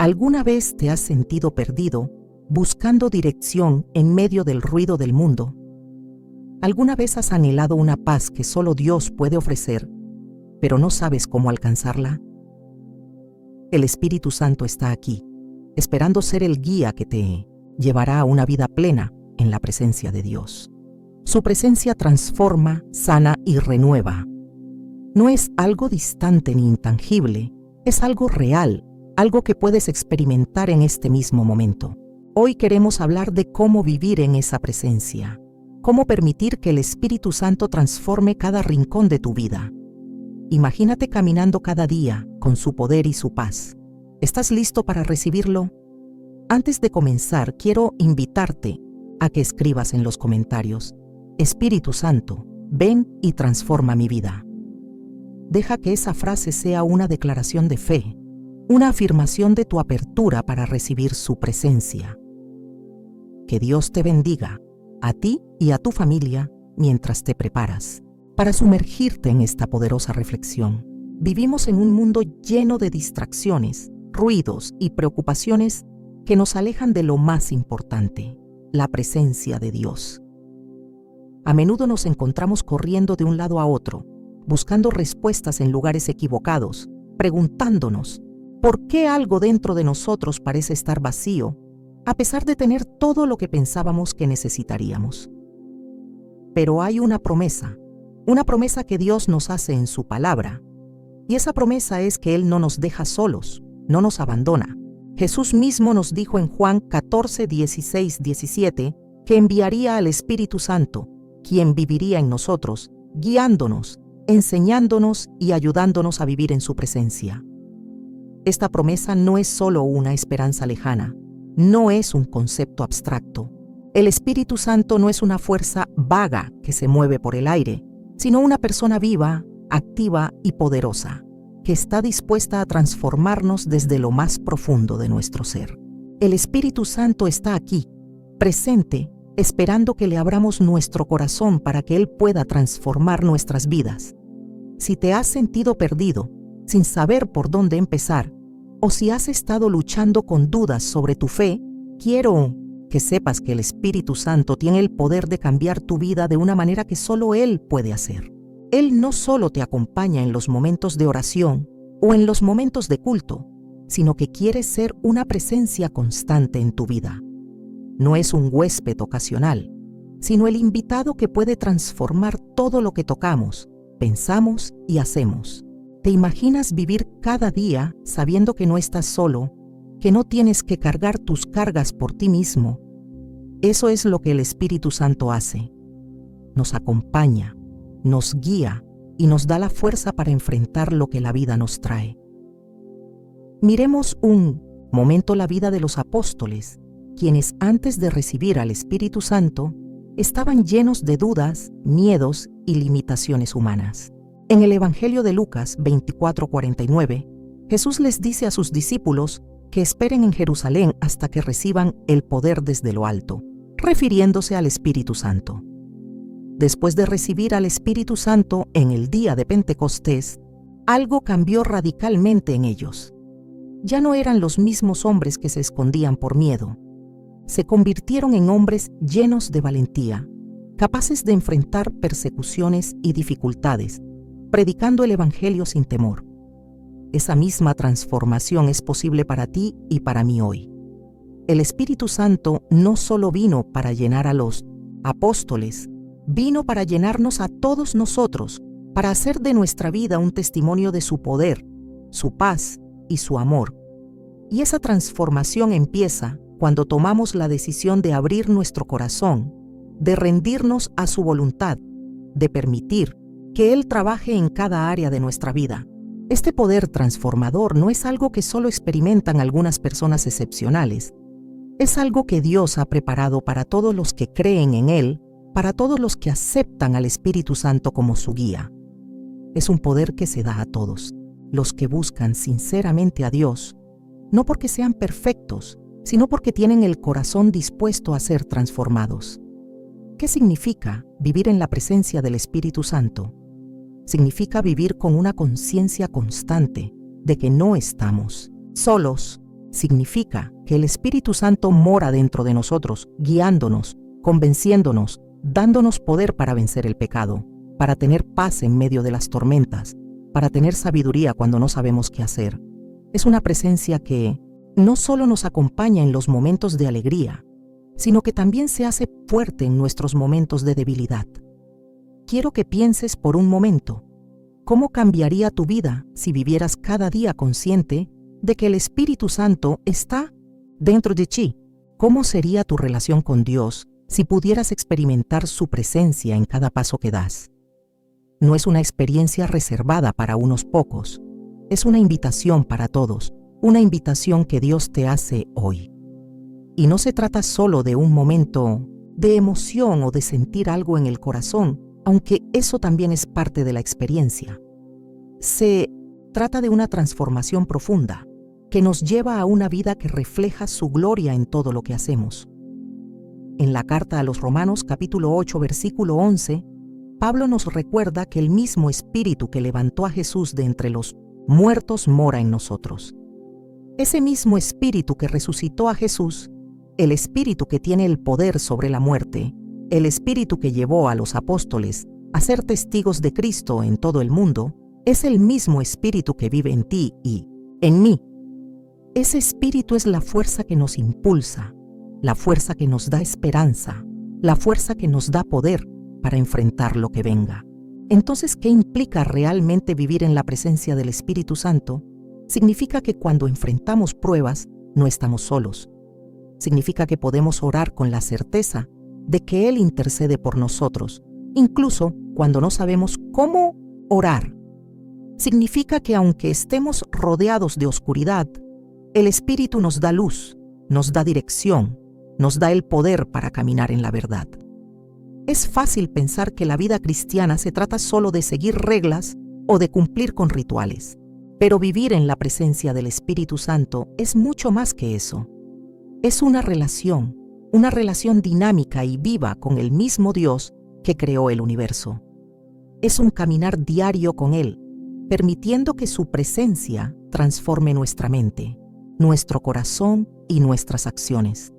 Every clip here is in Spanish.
¿Alguna vez te has sentido perdido, buscando dirección en medio del ruido del mundo? ¿Alguna vez has anhelado una paz que solo Dios puede ofrecer, pero no sabes cómo alcanzarla? El Espíritu Santo está aquí, esperando ser el guía que te llevará a una vida plena en la presencia de Dios. Su presencia transforma, sana y renueva. No es algo distante ni intangible, es algo real, algo que puedes experimentar en este mismo momento. Hoy queremos hablar de cómo vivir en esa presencia, cómo permitir que el Espíritu Santo transforme cada rincón de tu vida. Imagínate caminando cada día con su poder y su paz. ¿Estás listo para recibirlo? Antes de comenzar, quiero invitarte a que escribas en los comentarios: Espíritu Santo, ven y transforma mi vida. Deja que esa frase sea una declaración de fe, una afirmación de tu apertura para recibir su presencia. Que Dios te bendiga, a ti y a tu familia, mientras te preparas para sumergirte en esta poderosa reflexión. Vivimos en un mundo lleno de distracciones, ruidos y preocupaciones que nos alejan de lo más importante, la presencia de Dios. A menudo nos encontramos corriendo de un lado a otro, buscando respuestas en lugares equivocados, preguntándonos por qué algo dentro de nosotros parece estar vacío, a pesar de tener todo lo que pensábamos que necesitaríamos. Pero hay una promesa que Dios nos hace en su palabra, y esa promesa es que Él no nos deja solos, no nos abandona. Jesús mismo nos dijo en Juan 14, 16, 17 que enviaría al Espíritu Santo, quien viviría en nosotros, guiándonos, enseñándonos y ayudándonos a vivir en su presencia. Esta promesa no es solo una esperanza lejana, no es un concepto abstracto. El Espíritu Santo no es una fuerza vaga que se mueve por el aire, sino una persona viva, activa y poderosa, que está dispuesta a transformarnos desde lo más profundo de nuestro ser. El Espíritu Santo está aquí, presente, esperando que le abramos nuestro corazón para que Él pueda transformar nuestras vidas. Si te has sentido perdido, sin saber por dónde empezar, o si has estado luchando con dudas sobre tu fe, quiero que sepas que el Espíritu Santo tiene el poder de cambiar tu vida de una manera que solo Él puede hacer. Él no solo te acompaña en los momentos de oración o en los momentos de culto, sino que quiere ser una presencia constante en tu vida. No es un huésped ocasional, sino el invitado que puede transformar todo lo que tocamos, pensamos y hacemos. ¿Te imaginas vivir cada día sabiendo que no estás solo, que no tienes que cargar tus cargas por ti mismo? Eso es lo que el Espíritu Santo hace. Nos acompaña, nos guía y nos da la fuerza para enfrentar lo que la vida nos trae. Miremos un momento la vida de los apóstoles, quienes antes de recibir al Espíritu Santo estaban llenos de dudas, miedos y limitaciones humanas. En el Evangelio de Lucas 24:49, Jesús les dice a sus discípulos que esperen en Jerusalén hasta que reciban el poder desde lo alto, refiriéndose al Espíritu Santo. Después de recibir al Espíritu Santo en el día de Pentecostés, algo cambió radicalmente en ellos. Ya no eran los mismos hombres que se escondían por miedo. Se convirtieron en hombres llenos de valentía, capaces de enfrentar persecuciones y dificultades, predicando el Evangelio sin temor. Esa misma transformación es posible para ti y para mí hoy. El Espíritu Santo no solo vino para llenar a los apóstoles, vino para llenarnos a todos nosotros, para hacer de nuestra vida un testimonio de su poder, su paz y su amor. Y esa transformación empieza cuando tomamos la decisión de abrir nuestro corazón, de rendirnos a su voluntad, de permitir que Él trabaje en cada área de nuestra vida. Este poder transformador no es algo que solo experimentan algunas personas excepcionales. Es algo que Dios ha preparado para todos los que creen en Él, para todos los que aceptan al Espíritu Santo como su guía. Es un poder que se da a todos, los que buscan sinceramente a Dios, no porque sean perfectos, sino porque tienen el corazón dispuesto a ser transformados. ¿Qué significa vivir en la presencia del Espíritu Santo? Significa vivir con una conciencia constante de que no estamos solos, Significa que el Espíritu Santo mora dentro de nosotros, guiándonos, convenciéndonos, dándonos poder para vencer el pecado, para tener paz en medio de las tormentas, para tener sabiduría cuando no sabemos qué hacer. Es una presencia que no solo nos acompaña en los momentos de alegría, sino que también se hace fuerte en nuestros momentos de debilidad. Quiero que pienses por un momento, ¿cómo cambiaría tu vida si vivieras cada día consciente de que el Espíritu Santo está dentro de ti? ¿Cómo sería tu relación con Dios si pudieras experimentar su presencia en cada paso que das? No es una experiencia reservada para unos pocos, es una invitación para todos, una invitación que Dios te hace hoy. Y no se trata solo de un momento de emoción o de sentir algo en el corazón, aunque eso también es parte de la experiencia. Se trata de una transformación profunda que nos lleva a una vida que refleja su gloria en todo lo que hacemos. En la carta a los Romanos capítulo 8 versículo 11, Pablo nos recuerda que el mismo Espíritu que levantó a Jesús de entre los muertos mora en nosotros. Ese mismo Espíritu que resucitó a Jesús, el Espíritu que tiene el poder sobre la muerte, el Espíritu que llevó a los apóstoles a ser testigos de Cristo en todo el mundo, es el mismo Espíritu que vive en ti y en mí. Ese Espíritu es la fuerza que nos impulsa, la fuerza que nos da esperanza, la fuerza que nos da poder para enfrentar lo que venga. Entonces, ¿qué implica realmente vivir en la presencia del Espíritu Santo? Significa que cuando enfrentamos pruebas, no estamos solos. Significa que podemos orar con la certeza de que Él intercede por nosotros, incluso cuando no sabemos cómo orar. Significa que aunque estemos rodeados de oscuridad, el Espíritu nos da luz, nos da dirección, nos da el poder para caminar en la verdad. Es fácil pensar que la vida cristiana se trata solo de seguir reglas o de cumplir con rituales, pero vivir en la presencia del Espíritu Santo es mucho más que eso. Es una relación dinámica y viva con el mismo Dios que creó el universo. Es un caminar diario con Él, permitiendo que su presencia transforme nuestra mente, nuestro corazón y nuestras acciones.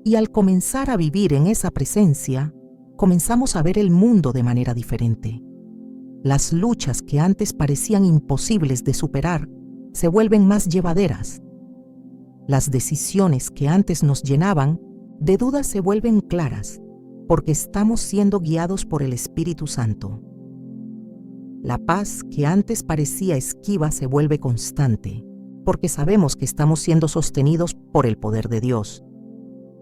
Y al comenzar a vivir en esa presencia, comenzamos a ver el mundo de manera diferente. Las luchas que antes parecían imposibles de superar se vuelven más llevaderas. Las decisiones que antes nos llenaban de dudas se vuelven claras, porque estamos siendo guiados por el Espíritu Santo. La paz que antes parecía esquiva se vuelve constante, porque sabemos que estamos siendo sostenidos por el poder de Dios.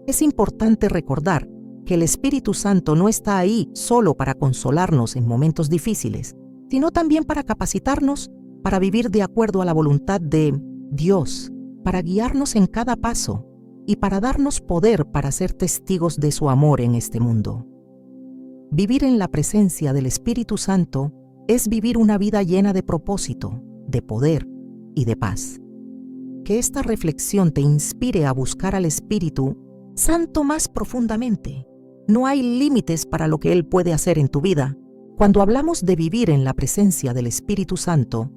Es importante recordar que el Espíritu Santo no está ahí solo para consolarnos en momentos difíciles, sino también para capacitarnos para vivir de acuerdo a la voluntad de Dios, para guiarnos en cada paso y para darnos poder para ser testigos de su amor en este mundo. Vivir en la presencia del Espíritu Santo es vivir una vida llena de propósito, de poder y de paz. Que esta reflexión te inspire a buscar al Espíritu Santo más profundamente. No hay límites para lo que Él puede hacer en tu vida. Cuando hablamos de vivir en la presencia del Espíritu Santo,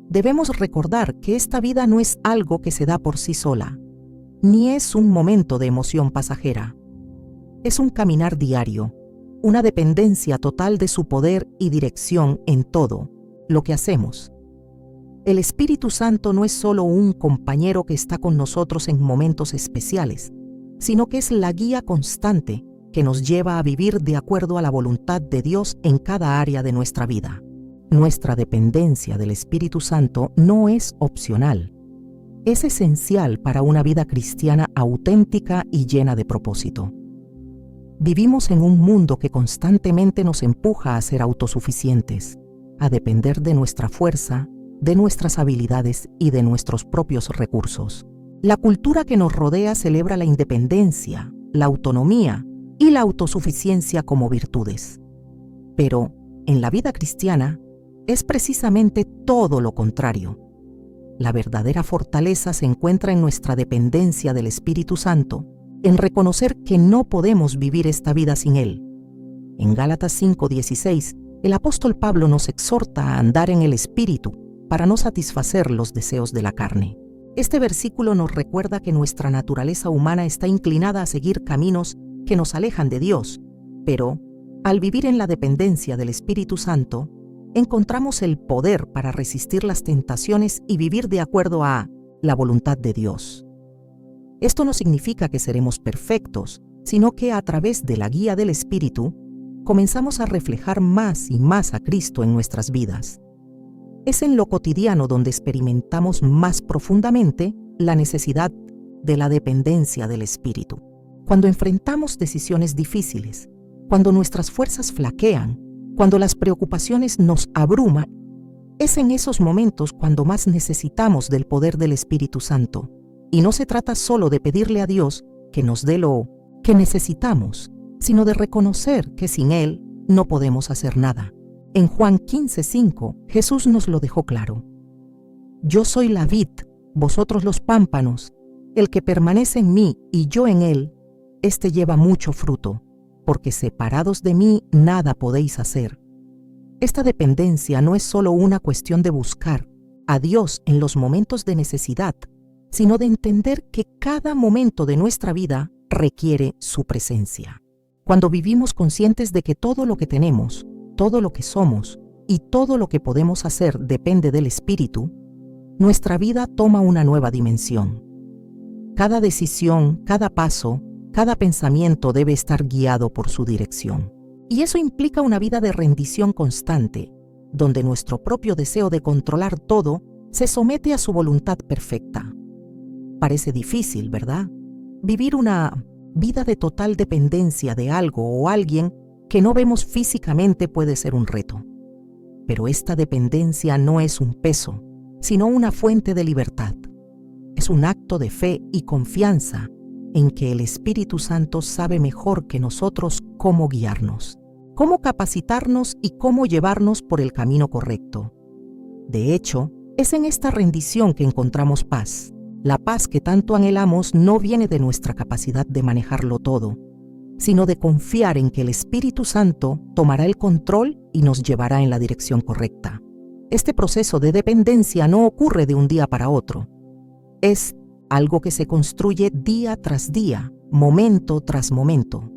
debemos recordar que esta vida no es algo que se da por sí sola, ni es un momento de emoción pasajera. Es un caminar diario, una dependencia total de su poder y dirección en todo lo que hacemos. El Espíritu Santo no es solo un compañero que está con nosotros en momentos especiales, sino que es la guía constante que nos lleva a vivir de acuerdo a la voluntad de Dios en cada área de nuestra vida. Nuestra dependencia del Espíritu Santo no es opcional. Es esencial para una vida cristiana auténtica y llena de propósito. Vivimos en un mundo que constantemente nos empuja a ser autosuficientes, a depender de nuestra fuerza, de nuestras habilidades y de nuestros propios recursos. La cultura que nos rodea celebra la independencia, la autonomía y la autosuficiencia como virtudes. Pero, en la vida cristiana, es precisamente todo lo contrario. La verdadera fortaleza se encuentra en nuestra dependencia del Espíritu Santo, en reconocer que no podemos vivir esta vida sin Él. En Gálatas 5:16, el apóstol Pablo nos exhorta a andar en el Espíritu para no satisfacer los deseos de la carne. Este versículo nos recuerda que nuestra naturaleza humana está inclinada a seguir caminos que nos alejan de Dios, pero, al vivir en la dependencia del Espíritu Santo, encontramos el poder para resistir las tentaciones y vivir de acuerdo a la voluntad de Dios. Esto no significa que seremos perfectos, sino que a través de la guía del Espíritu, comenzamos a reflejar más y más a Cristo en nuestras vidas. Es en lo cotidiano donde experimentamos más profundamente la necesidad de la dependencia del Espíritu. Cuando enfrentamos decisiones difíciles, cuando nuestras fuerzas flaquean, cuando las preocupaciones nos abruman, es en esos momentos cuando más necesitamos del poder del Espíritu Santo. Y no se trata solo de pedirle a Dios que nos dé lo que necesitamos, sino de reconocer que sin Él no podemos hacer nada. En Juan 15:5, Jesús nos lo dejó claro. Yo soy la vid, vosotros los pámpanos. El que permanece en mí y yo en él, éste lleva mucho fruto, porque separados de mí nada podéis hacer. Esta dependencia no es solo una cuestión de buscar a Dios en los momentos de necesidad, sino de entender que cada momento de nuestra vida requiere su presencia. Cuando vivimos conscientes de que todo lo que tenemos, todo lo que somos y todo lo que podemos hacer depende del Espíritu, nuestra vida toma una nueva dimensión. Cada decisión, cada paso, cada pensamiento debe estar guiado por su dirección. Y eso implica una vida de rendición constante, donde nuestro propio deseo de controlar todo se somete a su voluntad perfecta. Parece difícil, ¿verdad? Vivir una vida de total dependencia de algo o alguien que no vemos físicamente puede ser un reto. Pero esta dependencia no es un peso, sino una fuente de libertad. Es un acto de fe y confianza en que el Espíritu Santo sabe mejor que nosotros cómo guiarnos, cómo capacitarnos y cómo llevarnos por el camino correcto. De hecho, es en esta rendición que encontramos paz. La paz que tanto anhelamos no viene de nuestra capacidad de manejarlo todo, sino de confiar en que el Espíritu Santo tomará el control y nos llevará en la dirección correcta. Este proceso de dependencia no ocurre de un día para otro. Es algo que se construye día tras día, momento tras momento.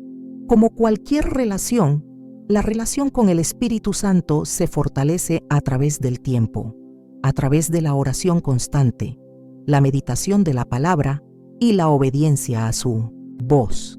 Como cualquier relación, la relación con el Espíritu Santo se fortalece a través del tiempo, a través de la oración constante, la meditación de la palabra y la obediencia a su voz.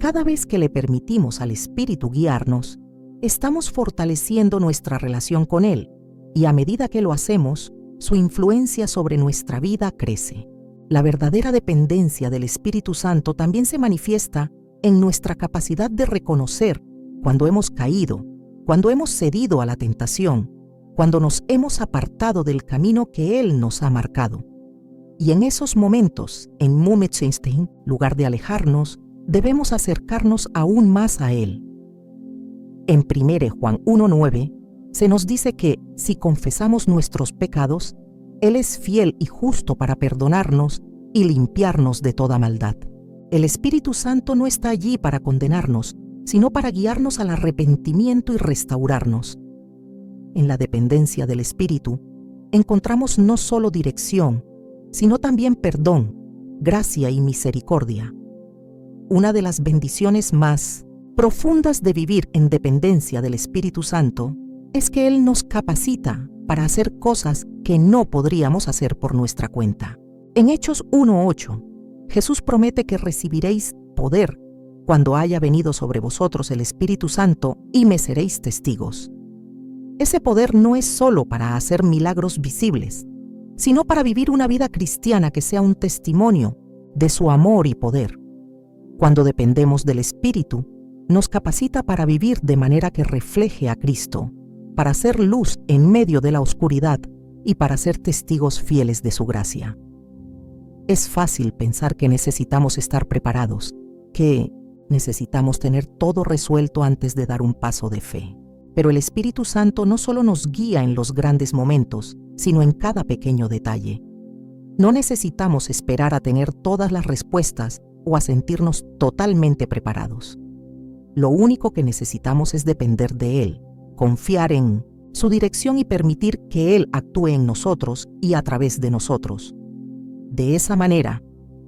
Cada vez que le permitimos al Espíritu guiarnos, estamos fortaleciendo nuestra relación con Él, y a medida que lo hacemos, su influencia sobre nuestra vida crece. La verdadera dependencia del Espíritu Santo también se manifiesta en nuestra capacidad de reconocer cuando hemos caído, cuando hemos cedido a la tentación, cuando nos hemos apartado del camino que Él nos ha marcado. Y en esos momentos, en Mumetseinstein, lugar de alejarnos, debemos acercarnos aún más a Él. En 1 Juan 1:9 se nos dice que si confesamos nuestros pecados, Él es fiel y justo para perdonarnos y limpiarnos de toda maldad. El Espíritu Santo no está allí para condenarnos, sino para guiarnos al arrepentimiento y restaurarnos. En la dependencia del Espíritu, encontramos no solo dirección, sino también perdón, gracia y misericordia. Una de las bendiciones más profundas de vivir en dependencia del Espíritu Santo es que Él nos capacita para hacer cosas que no podríamos hacer por nuestra cuenta. En Hechos 1:8, Jesús promete que recibiréis poder cuando haya venido sobre vosotros el Espíritu Santo y me seréis testigos. Ese poder no es solo para hacer milagros visibles, sino para vivir una vida cristiana que sea un testimonio de su amor y poder. Cuando dependemos del Espíritu, nos capacita para vivir de manera que refleje a Cristo, para hacer luz en medio de la oscuridad y para ser testigos fieles de su gracia. Es fácil pensar que necesitamos estar preparados, que necesitamos tener todo resuelto antes de dar un paso de fe. Pero el Espíritu Santo no solo nos guía en los grandes momentos, sino en cada pequeño detalle. No necesitamos esperar a tener todas las respuestas o a sentirnos totalmente preparados. Lo único que necesitamos es depender de Él, confiar en su dirección y permitir que Él actúe en nosotros y a través de nosotros. De esa manera,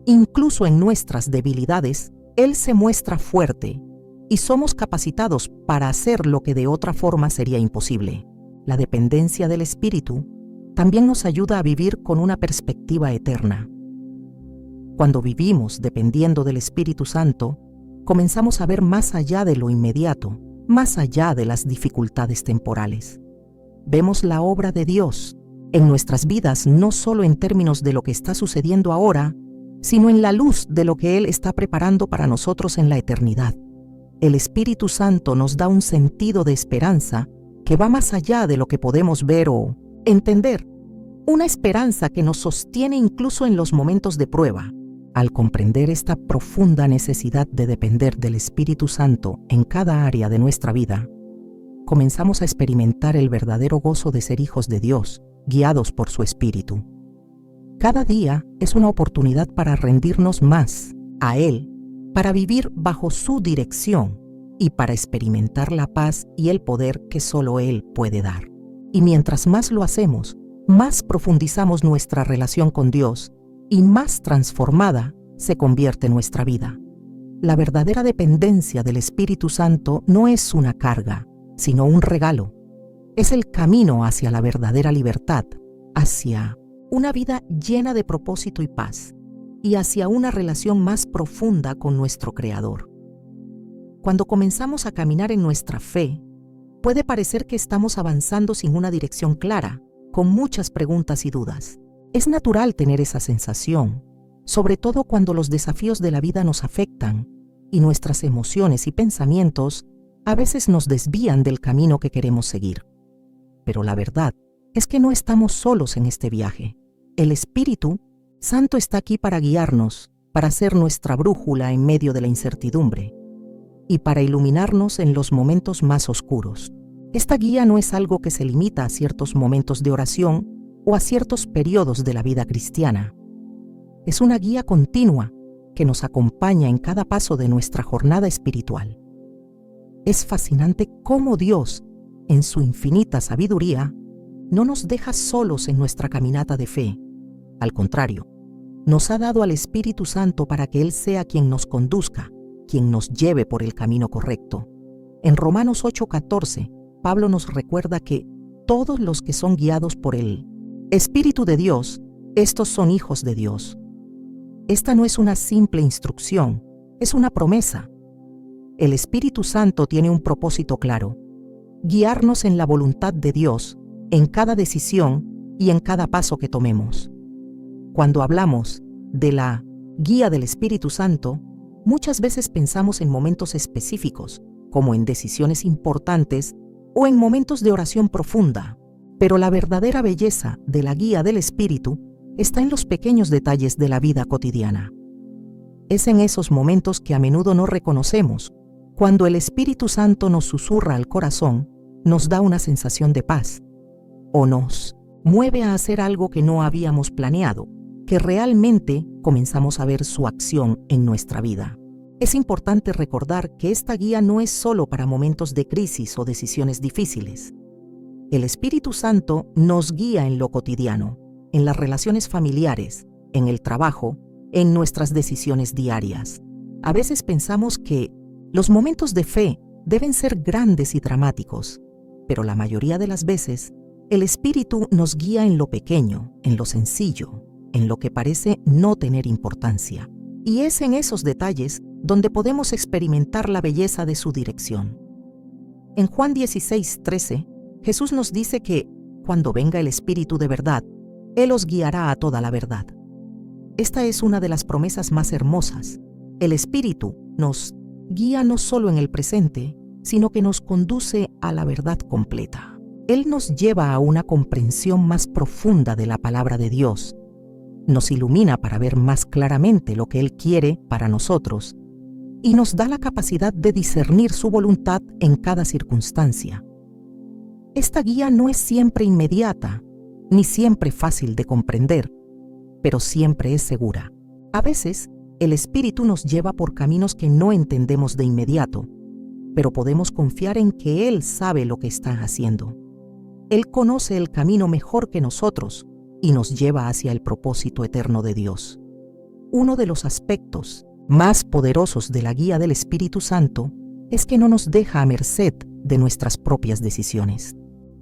incluso en nuestras debilidades, Él se muestra fuerte y somos capacitados para hacer lo que de otra forma sería imposible. La dependencia del Espíritu también nos ayuda a vivir con una perspectiva eterna. Cuando vivimos dependiendo del Espíritu Santo, comenzamos a ver más allá de lo inmediato, más allá de las dificultades temporales. Vemos la obra de Dios en nuestras vidas no solo en términos de lo que está sucediendo ahora, sino en la luz de lo que Él está preparando para nosotros en la eternidad. El Espíritu Santo nos da un sentido de esperanza que va más allá de lo que podemos ver o entender. Una esperanza que nos sostiene incluso en los momentos de prueba. Al comprender esta profunda necesidad de depender del Espíritu Santo en cada área de nuestra vida, comenzamos a experimentar el verdadero gozo de ser hijos de Dios, guiados por su Espíritu. Cada día es una oportunidad para rendirnos más a Él, para vivir bajo su dirección y para experimentar la paz y el poder que solo Él puede dar. Y mientras más lo hacemos, más profundizamos nuestra relación con Dios y más transformada se convierte nuestra vida. La verdadera dependencia del Espíritu Santo no es una carga, sino un regalo. Es el camino hacia la verdadera libertad, hacia una vida llena de propósito y paz, y hacia una relación más profunda con nuestro Creador. Cuando comenzamos a caminar en nuestra fe, puede parecer que estamos avanzando sin una dirección clara, con muchas preguntas y dudas. Es natural tener esa sensación, sobre todo cuando los desafíos de la vida nos afectan y nuestras emociones y pensamientos a veces nos desvían del camino que queremos seguir. Pero la verdad es que no estamos solos en este viaje. El Espíritu Santo está aquí para guiarnos, para ser nuestra brújula en medio de la incertidumbre y para iluminarnos en los momentos más oscuros. Esta guía no es algo que se limita a ciertos momentos de oración o a ciertos periodos de la vida cristiana. Es una guía continua que nos acompaña en cada paso de nuestra jornada espiritual. Es fascinante cómo Dios, en su infinita sabiduría, no nos deja solos en nuestra caminata de fe. Al contrario, nos ha dado al Espíritu Santo para que Él sea quien nos conduzca, quien nos lleve por el camino correcto. En Romanos 8:14, Pablo nos recuerda que todos los que son guiados por el Espíritu de Dios, estos son hijos de Dios. Esta no es una simple instrucción, es una promesa. El Espíritu Santo tiene un propósito claro: guiarnos en la voluntad de Dios, en cada decisión y en cada paso que tomemos. Cuando hablamos de la guía del Espíritu Santo, muchas veces pensamos en momentos específicos, como en decisiones importantes o en momentos de oración profunda. Pero la verdadera belleza de la guía del Espíritu está en los pequeños detalles de la vida cotidiana. Es en esos momentos que a menudo no reconocemos, cuando el Espíritu Santo nos susurra al corazón, nos da una sensación de paz, o nos mueve a hacer algo que no habíamos planeado, que realmente comenzamos a ver su acción en nuestra vida. Es importante recordar que esta guía no es solo para momentos de crisis o decisiones difíciles. El Espíritu Santo nos guía en lo cotidiano, en las relaciones familiares, en el trabajo, en nuestras decisiones diarias. A veces pensamos que los momentos de fe deben ser grandes y dramáticos, pero la mayoría de las veces, el Espíritu nos guía en lo pequeño, en lo sencillo, en lo que parece no tener importancia. Y es en esos detalles donde podemos experimentar la belleza de su dirección. En Juan 16:13, Jesús nos dice que, cuando venga el Espíritu de verdad, Él os guiará a toda la verdad. Esta es una de las promesas más hermosas. El Espíritu nos guía no solo en el presente, sino que nos conduce a la verdad completa. Él nos lleva a una comprensión más profunda de la palabra de Dios, nos ilumina para ver más claramente lo que Él quiere para nosotros y nos da la capacidad de discernir su voluntad en cada circunstancia. Esta guía no es siempre inmediata, ni siempre fácil de comprender, pero siempre es segura. A veces, el Espíritu nos lleva por caminos que no entendemos de inmediato, pero podemos confiar en que Él sabe lo que está haciendo. Él conoce el camino mejor que nosotros y nos lleva hacia el propósito eterno de Dios. Uno de los aspectos más poderosos de la guía del Espíritu Santo es que no nos deja a merced de nuestras propias decisiones.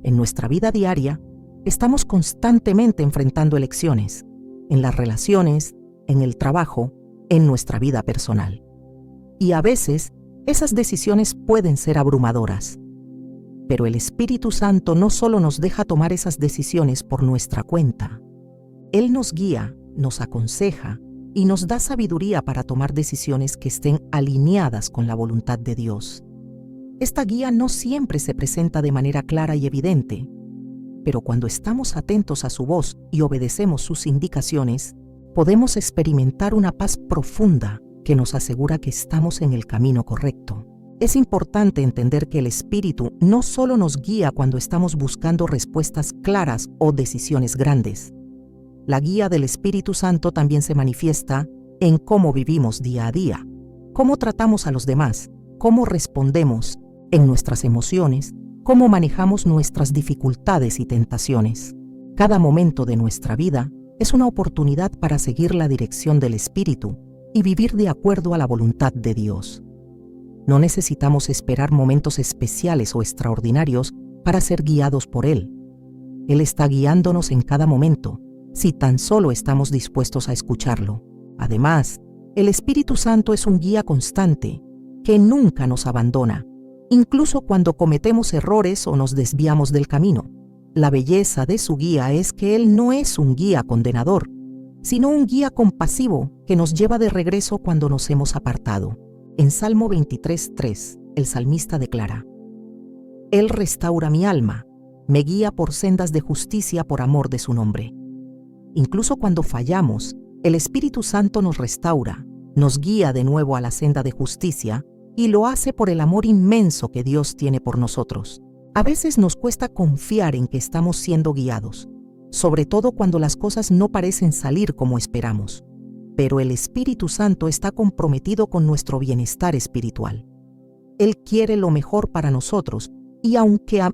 En nuestra vida diaria, estamos constantemente enfrentando elecciones, en las relaciones, en el trabajo, en nuestra vida personal. Y a veces, esas decisiones pueden ser abrumadoras. Pero el Espíritu Santo no solo nos deja tomar esas decisiones por nuestra cuenta. Él nos guía, nos aconseja y nos da sabiduría para tomar decisiones que estén alineadas con la voluntad de Dios. Esta guía no siempre se presenta de manera clara y evidente, pero cuando estamos atentos a su voz y obedecemos sus indicaciones, podemos experimentar una paz profunda que nos asegura que estamos en el camino correcto. Es importante entender que el Espíritu no solo nos guía cuando estamos buscando respuestas claras o decisiones grandes. La guía del Espíritu Santo también se manifiesta en cómo vivimos día a día, cómo tratamos a los demás, cómo respondemos en nuestras emociones, cómo manejamos nuestras dificultades y tentaciones. Cada momento de nuestra vida es una oportunidad para seguir la dirección del Espíritu y vivir de acuerdo a la voluntad de Dios. No necesitamos esperar momentos especiales o extraordinarios para ser guiados por Él. Él está guiándonos en cada momento, si tan solo estamos dispuestos a escucharlo. Además, el Espíritu Santo es un guía constante, que nunca nos abandona, incluso cuando cometemos errores o nos desviamos del camino. La belleza de su guía es que Él no es un guía condenador, sino un guía compasivo que nos lleva de regreso cuando nos hemos apartado. En Salmo 23:3, el salmista declara: Él restaura mi alma, me guía por sendas de justicia por amor de su nombre. Incluso cuando fallamos, el Espíritu Santo nos restaura, nos guía de nuevo a la senda de justicia y lo hace por el amor inmenso que Dios tiene por nosotros. A veces nos cuesta confiar en que estamos siendo guiados, sobre todo cuando las cosas no parecen salir como esperamos. Pero el Espíritu Santo está comprometido con nuestro bienestar espiritual. Él quiere lo mejor para nosotros y aunque a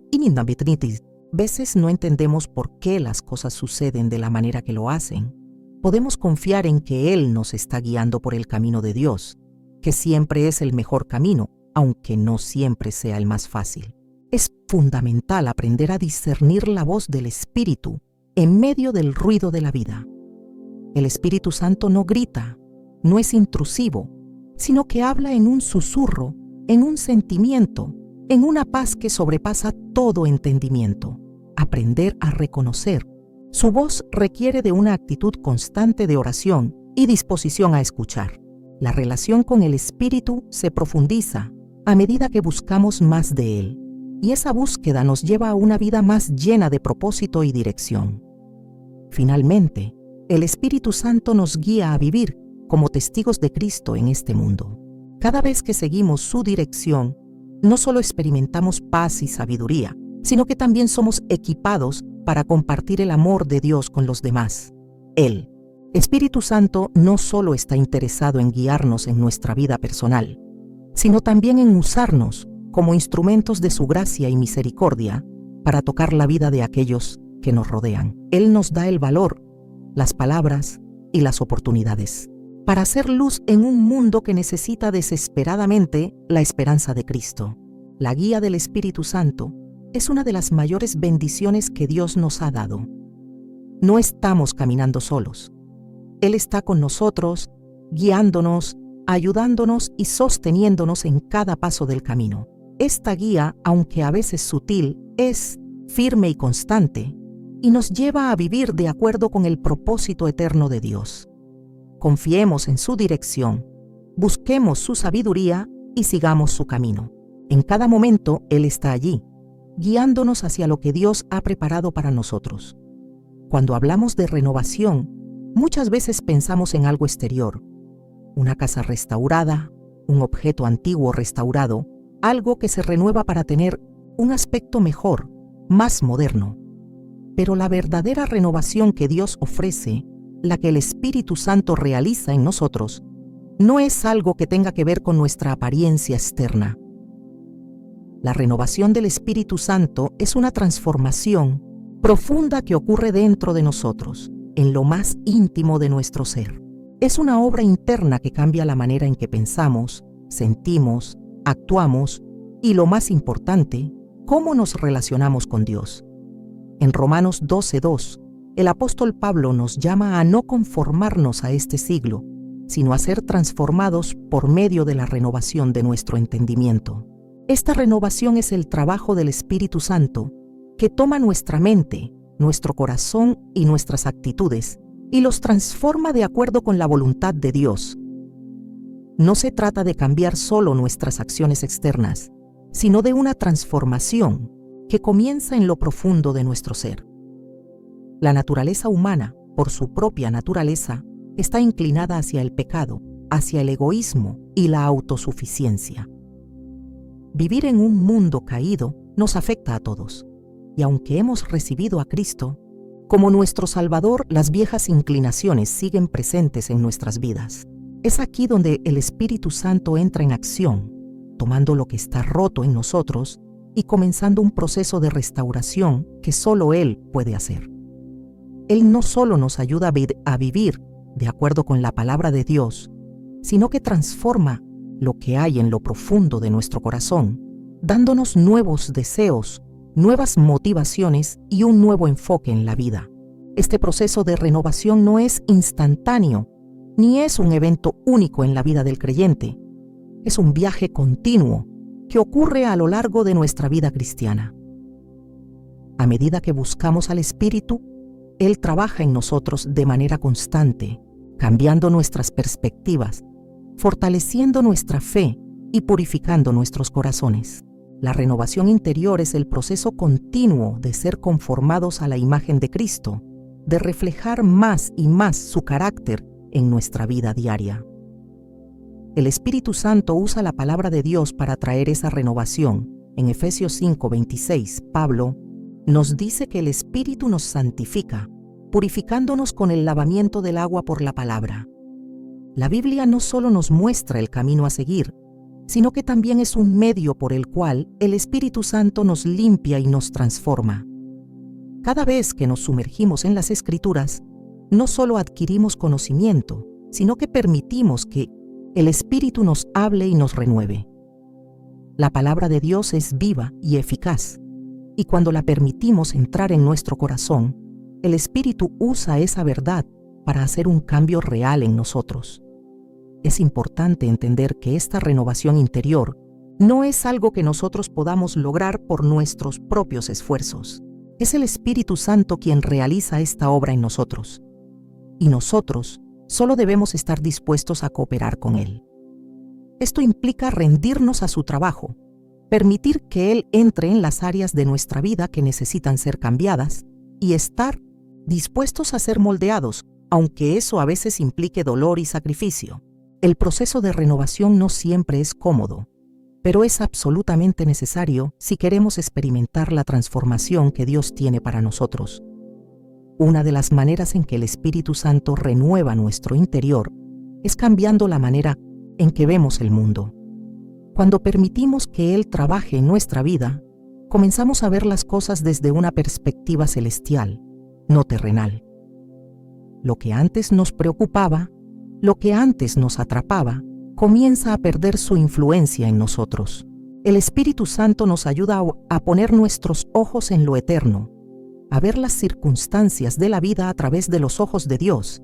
veces no entendemos por qué las cosas suceden de la manera que lo hacen, podemos confiar en que Él nos está guiando por el camino de Dios, que siempre es el mejor camino, aunque no siempre sea el más fácil. Es fundamental aprender a discernir la voz del Espíritu en medio del ruido de la vida. El Espíritu Santo no grita, no es intrusivo, sino que habla en un susurro, en un sentimiento, en una paz que sobrepasa todo entendimiento. Aprender a reconocer su voz requiere de una actitud constante de oración y disposición a escuchar. La relación con el Espíritu se profundiza a medida que buscamos más de Él, y esa búsqueda nos lleva a una vida más llena de propósito y dirección. Finalmente, el Espíritu Santo nos guía a vivir como testigos de Cristo en este mundo. Cada vez que seguimos su dirección, no solo experimentamos paz y sabiduría, sino que también somos equipados para compartir el amor de Dios con los demás. El Espíritu Santo no solo está interesado en guiarnos en nuestra vida personal, sino también en usarnos como instrumentos de su gracia y misericordia para tocar la vida de aquellos que nos rodean. Él nos da el valor, las palabras y las oportunidades para hacer luz en un mundo que necesita desesperadamente la esperanza de Cristo. La guía del Espíritu Santo es una de las mayores bendiciones que Dios nos ha dado. No estamos caminando solos. Él está con nosotros, guiándonos, ayudándonos y sosteniéndonos en cada paso del camino. Esta guía, aunque a veces sutil, es firme y constante, y nos lleva a vivir de acuerdo con el propósito eterno de Dios. Confiemos en su dirección, busquemos su sabiduría y sigamos su camino. En cada momento Él está allí, guiándonos hacia lo que Dios ha preparado para nosotros. Cuando hablamos de renovación, muchas veces pensamos en algo exterior, una casa restaurada, un objeto antiguo restaurado, algo que se renueva para tener un aspecto mejor, más moderno. Pero la verdadera renovación que Dios ofrece, la que el Espíritu Santo realiza en nosotros, no es algo que tenga que ver con nuestra apariencia externa. La renovación del Espíritu Santo es una transformación profunda que ocurre dentro de nosotros, en lo más íntimo de nuestro ser. Es una obra interna que cambia la manera en que pensamos, sentimos, actuamos y, lo más importante, cómo nos relacionamos con Dios. En Romanos 12:2, el apóstol Pablo nos llama a no conformarnos a este siglo, sino a ser transformados por medio de la renovación de nuestro entendimiento. Esta renovación es el trabajo del Espíritu Santo, que toma nuestra mente, nuestro corazón y nuestras actitudes, y los transforma de acuerdo con la voluntad de Dios. No se trata de cambiar solo nuestras acciones externas, sino de una transformación que comienza en lo profundo de nuestro ser. La naturaleza humana, por su propia naturaleza, está inclinada hacia el pecado, hacia el egoísmo y la autosuficiencia. Vivir en un mundo caído nos afecta a todos, y aunque hemos recibido a Cristo, como nuestro Salvador, las viejas inclinaciones siguen presentes en nuestras vidas. Es aquí donde el Espíritu Santo entra en acción, tomando lo que está roto en nosotros y comenzando un proceso de restauración que solo Él puede hacer. Él no solo nos ayuda a vivir de acuerdo con la palabra de Dios, sino que transforma lo que hay en lo profundo de nuestro corazón, dándonos nuevos deseos, nuevas motivaciones y un nuevo enfoque en la vida. Este proceso de renovación no es instantáneo, ni es un evento único en la vida del creyente. Es un viaje continuo que ocurre a lo largo de nuestra vida cristiana. A medida que buscamos al Espíritu, Él trabaja en nosotros de manera constante, cambiando nuestras perspectivas, fortaleciendo nuestra fe y purificando nuestros corazones. La renovación interior es el proceso continuo de ser conformados a la imagen de Cristo, de reflejar más y más su carácter en nuestra vida diaria. El Espíritu Santo usa la palabra de Dios para traer esa renovación. En Efesios 5:26, Pablo nos dice que el Espíritu nos santifica, purificándonos con el lavamiento del agua por la palabra. La Biblia no solo nos muestra el camino a seguir, sino que también es un medio por el cual el Espíritu Santo nos limpia y nos transforma. Cada vez que nos sumergimos en las Escrituras, no solo adquirimos conocimiento, sino que permitimos que el Espíritu nos hable y nos renueve. La palabra de Dios es viva y eficaz, y cuando la permitimos entrar en nuestro corazón, el Espíritu usa esa verdad para hacer un cambio real en nosotros. Es importante entender que esta renovación interior no es algo que nosotros podamos lograr por nuestros propios esfuerzos. Es el Espíritu Santo quien realiza esta obra en nosotros, y nosotros solo debemos estar dispuestos a cooperar con Él. Esto implica rendirnos a su trabajo, permitir que Él entre en las áreas de nuestra vida que necesitan ser cambiadas y estar dispuestos a ser moldeados, aunque eso a veces implique dolor y sacrificio. El proceso de renovación no siempre es cómodo, pero es absolutamente necesario si queremos experimentar la transformación que Dios tiene para nosotros. Una de las maneras en que el Espíritu Santo renueva nuestro interior es cambiando la manera en que vemos el mundo. Cuando permitimos que Él trabaje en nuestra vida, comenzamos a ver las cosas desde una perspectiva celestial, no terrenal. Lo que antes nos preocupaba, lo que antes nos atrapaba, comienza a perder su influencia en nosotros. El Espíritu Santo nos ayuda a poner nuestros ojos en lo eterno, a ver las circunstancias de la vida a través de los ojos de Dios.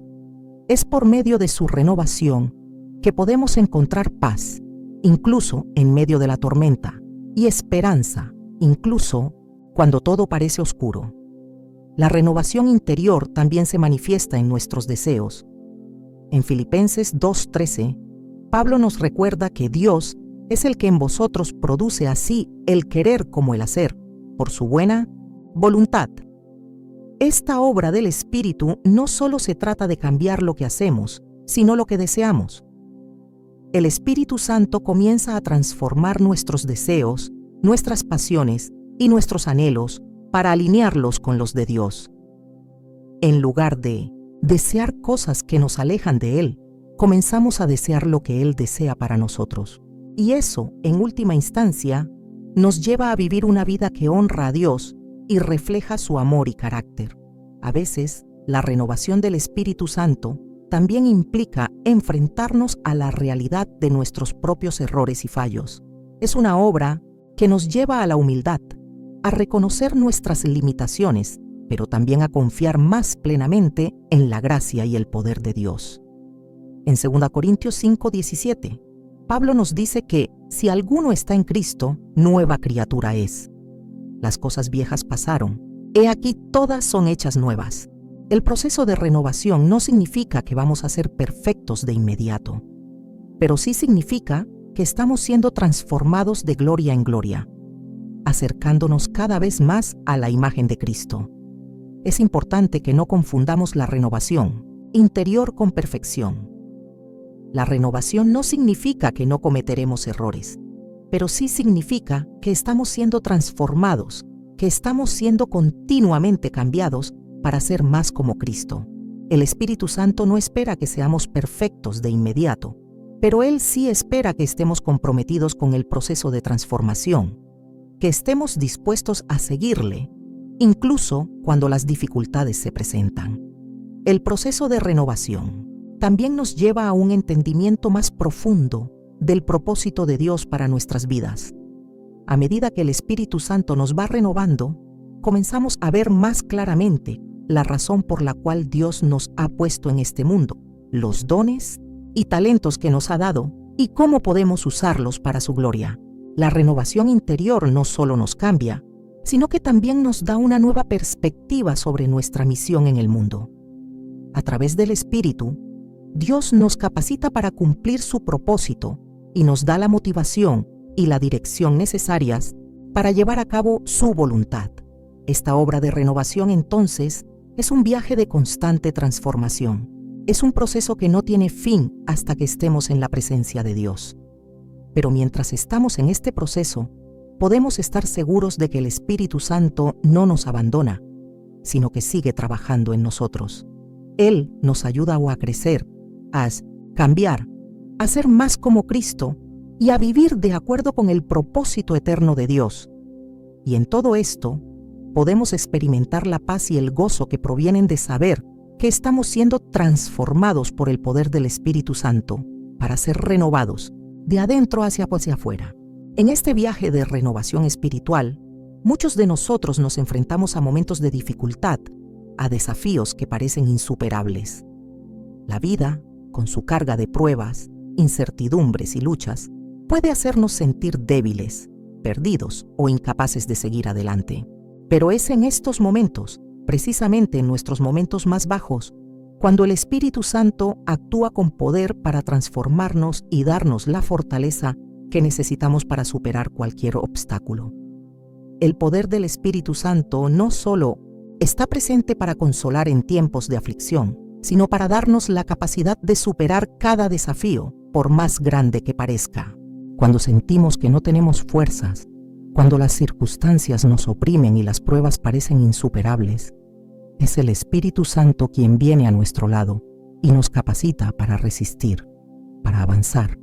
Es por medio de su renovación que podemos encontrar paz, incluso en medio de la tormenta, y esperanza, incluso cuando todo parece oscuro. La renovación interior también se manifiesta en nuestros deseos. En Filipenses 2:13, Pablo nos recuerda que Dios es el que en vosotros produce así el querer como el hacer, por su buena voluntad. Esta obra del Espíritu no solo se trata de cambiar lo que hacemos, sino lo que deseamos. El Espíritu Santo comienza a transformar nuestros deseos, nuestras pasiones y nuestros anhelos para alinearlos con los de Dios. En lugar de desear cosas que nos alejan de Él, comenzamos a desear lo que Él desea para nosotros. Y eso, en última instancia, nos lleva a vivir una vida que honra a Dios y refleja su amor y carácter. A veces, la renovación del Espíritu Santo también implica enfrentarnos a la realidad de nuestros propios errores y fallos. Es una obra que nos lleva a la humildad, a reconocer nuestras limitaciones, pero también a confiar más plenamente en la gracia y el poder de Dios. En 2 Corintios 5:17, Pablo nos dice que si alguno está en Cristo, nueva criatura es. Las cosas viejas pasaron, he aquí todas son hechas nuevas. El proceso de renovación no significa que vamos a ser perfectos de inmediato, pero sí significa que estamos siendo transformados de gloria en gloria, acercándonos cada vez más a la imagen de Cristo. Es importante que no confundamos la renovación interior con perfección. La renovación no significa que no cometeremos errores, pero sí significa que estamos siendo transformados, que estamos siendo continuamente cambiados para ser más como Cristo. El Espíritu Santo no espera que seamos perfectos de inmediato, pero Él sí espera que estemos comprometidos con el proceso de transformación, que estemos dispuestos a seguirle, incluso cuando las dificultades se presentan. El proceso de renovación también nos lleva a un entendimiento más profundo del propósito de Dios para nuestras vidas. A medida que el Espíritu Santo nos va renovando, comenzamos a ver más claramente la razón por la cual Dios nos ha puesto en este mundo, los dones y talentos que nos ha dado y cómo podemos usarlos para su gloria. La renovación interior no solo nos cambia, sino que también nos da una nueva perspectiva sobre nuestra misión en el mundo. A través del Espíritu, Dios nos capacita para cumplir su propósito y nos da la motivación y la dirección necesarias para llevar a cabo su voluntad. Esta obra de renovación, entonces, es un viaje de constante transformación. Es un proceso que no tiene fin hasta que estemos en la presencia de Dios. Pero mientras estamos en este proceso, podemos estar seguros de que el Espíritu Santo no nos abandona, sino que sigue trabajando en nosotros. Él nos ayuda a crecer, a cambiar, a ser más como Cristo y a vivir de acuerdo con el propósito eterno de Dios. Y en todo esto, podemos experimentar la paz y el gozo que provienen de saber que estamos siendo transformados por el poder del Espíritu Santo para ser renovados de adentro hacia afuera. En este viaje de renovación espiritual, muchos de nosotros nos enfrentamos a momentos de dificultad, a desafíos que parecen insuperables. La vida, con su carga de pruebas, incertidumbres y luchas, puede hacernos sentir débiles, perdidos o incapaces de seguir adelante. Pero es en estos momentos, precisamente en nuestros momentos más bajos, cuando el Espíritu Santo actúa con poder para transformarnos y darnos la fortaleza que necesitamos para superar cualquier obstáculo. El poder del Espíritu Santo no solo está presente para consolar en tiempos de aflicción, sino para darnos la capacidad de superar cada desafío, por más grande que parezca. Cuando sentimos que no tenemos fuerzas, cuando las circunstancias nos oprimen y las pruebas parecen insuperables, es el Espíritu Santo quien viene a nuestro lado y nos capacita para resistir, para avanzar,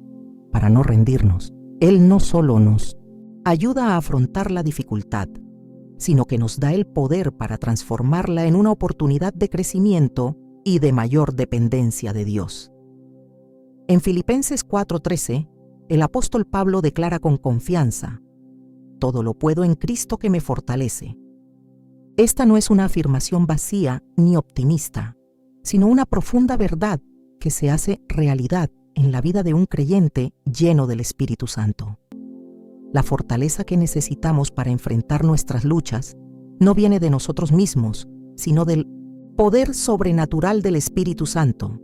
para no rendirnos. Él no solo nos ayuda a afrontar la dificultad, sino que nos da el poder para transformarla en una oportunidad de crecimiento y de mayor dependencia de Dios. En Filipenses 4:13, el apóstol Pablo declara con confianza: todo lo puedo en Cristo que me fortalece. Esta no es una afirmación vacía ni optimista, sino una profunda verdad que se hace realidad en la vida de un creyente lleno del Espíritu Santo. La fortaleza que necesitamos para enfrentar nuestras luchas no viene de nosotros mismos, sino del poder sobrenatural del Espíritu Santo.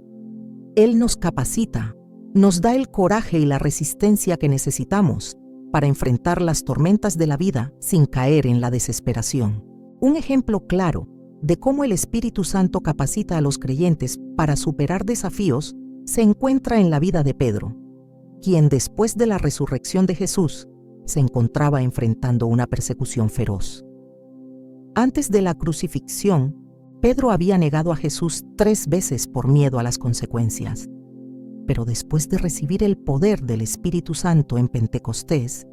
Él nos capacita, nos da el coraje y la resistencia que necesitamos para enfrentar las tormentas de la vida sin caer en la desesperación. Un ejemplo claro de cómo el Espíritu Santo capacita a los creyentes para superar desafíos se encuentra en la vida de Pedro, quien después de la resurrección de Jesús se encontraba enfrentando una persecución feroz. Antes de la crucifixión, Pedro había negado a Jesús 3 veces por miedo a las consecuencias. Pero después de recibir el poder del Espíritu Santo en Pentecostés,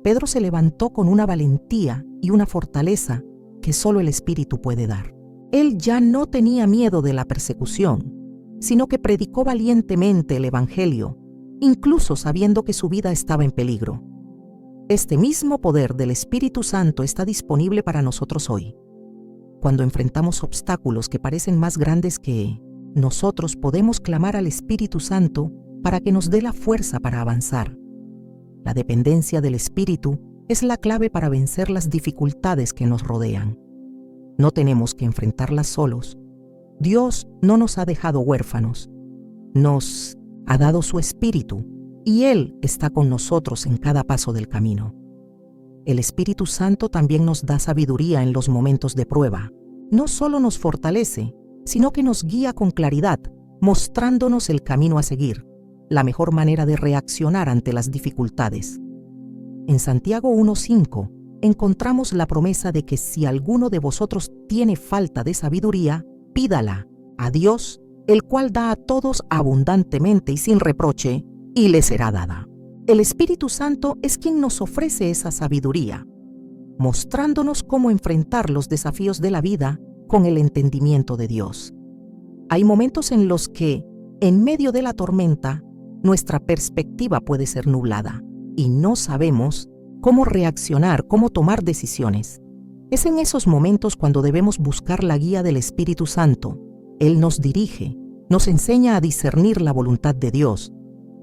Pedro se levantó con una valentía y una fortaleza que solo el Espíritu puede dar. Él ya no tenía miedo de la persecución, sino que predicó valientemente el Evangelio, incluso sabiendo que su vida estaba en peligro. Este mismo poder del Espíritu Santo está disponible para nosotros hoy. Cuando enfrentamos obstáculos que parecen más grandes que nosotros, podemos clamar al Espíritu Santo para que nos dé la fuerza para avanzar. La dependencia del Espíritu es la clave para vencer las dificultades que nos rodean. No tenemos que enfrentarlas solos. Dios no nos ha dejado huérfanos. Nos ha dado su Espíritu y Él está con nosotros en cada paso del camino. El Espíritu Santo también nos da sabiduría en los momentos de prueba. No solo nos fortalece, sino que nos guía con claridad, mostrándonos el camino a seguir, la mejor manera de reaccionar ante las dificultades. En Santiago 1:5 encontramos la promesa de que si alguno de vosotros tiene falta de sabiduría, pídala a Dios, el cual da a todos abundantemente y sin reproche, y le será dada. El Espíritu Santo es quien nos ofrece esa sabiduría, mostrándonos cómo enfrentar los desafíos de la vida con el entendimiento de Dios. Hay momentos en los que, en medio de la tormenta, nuestra perspectiva puede ser nublada y no sabemos cómo reaccionar, cómo tomar decisiones. Es en esos momentos cuando debemos buscar la guía del Espíritu Santo. Él nos dirige, nos enseña a discernir la voluntad de Dios,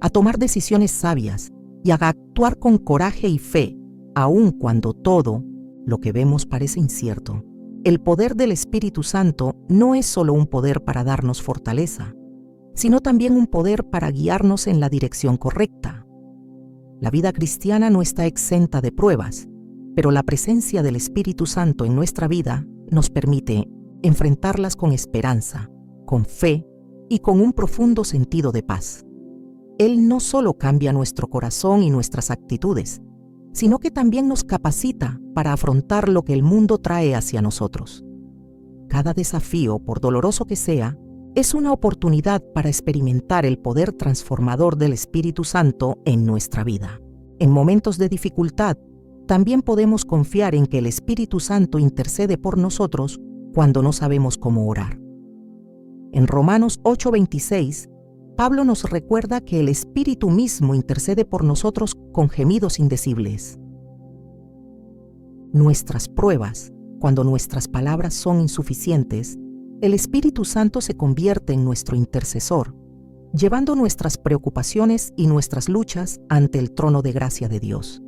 a tomar decisiones sabias y a actuar con coraje y fe, aun cuando todo lo que vemos parece incierto. El poder del Espíritu Santo no es solo un poder para darnos fortaleza, sino también un poder para guiarnos en la dirección correcta. La vida cristiana no está exenta de pruebas, pero la presencia del Espíritu Santo en nuestra vida nos permite enfrentarlas con esperanza, con fe y con un profundo sentido de paz. Él no solo cambia nuestro corazón y nuestras actitudes, sino que también nos capacita para afrontar lo que el mundo trae hacia nosotros. Cada desafío, por doloroso que sea, es una oportunidad para experimentar el poder transformador del Espíritu Santo en nuestra vida. En momentos de dificultad, también podemos confiar en que el Espíritu Santo intercede por nosotros cuando no sabemos cómo orar. En Romanos 8:26, Pablo nos recuerda que el Espíritu mismo intercede por nosotros con gemidos indecibles. Nuestras pruebas, cuando nuestras palabras son insuficientes, el Espíritu Santo se convierte en nuestro intercesor, llevando nuestras preocupaciones y nuestras luchas ante el trono de gracia de Dios.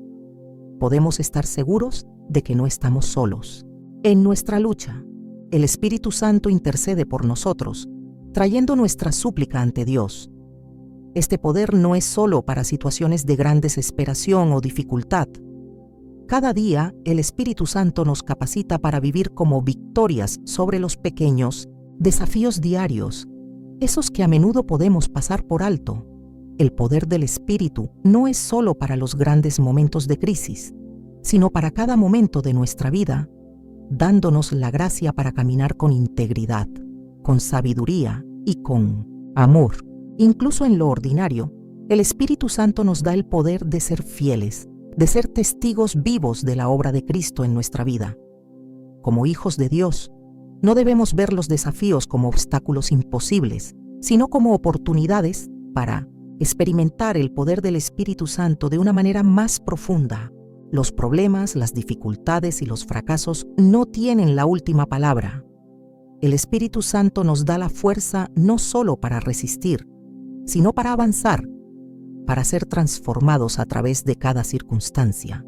Podemos estar seguros de que no estamos solos. En nuestra lucha, el Espíritu Santo intercede por nosotros, trayendo nuestra súplica ante Dios. Este poder no es solo para situaciones de gran desesperación o dificultad. Cada día, el Espíritu Santo nos capacita para vivir como victorias sobre los pequeños desafíos diarios, esos que a menudo podemos pasar por alto. El poder del Espíritu no es solo para los grandes momentos de crisis, sino para cada momento de nuestra vida, dándonos la gracia para caminar con integridad, con sabiduría y con amor. Incluso en lo ordinario, el Espíritu Santo nos da el poder de ser fieles, de ser testigos vivos de la obra de Cristo en nuestra vida. Como hijos de Dios, no debemos ver los desafíos como obstáculos imposibles, sino como oportunidades para experimentar el poder del Espíritu Santo de una manera más profunda. Los problemas, las dificultades y los fracasos no tienen la última palabra. El Espíritu Santo nos da la fuerza no solo para resistir, sino para avanzar, para ser transformados a través de cada circunstancia.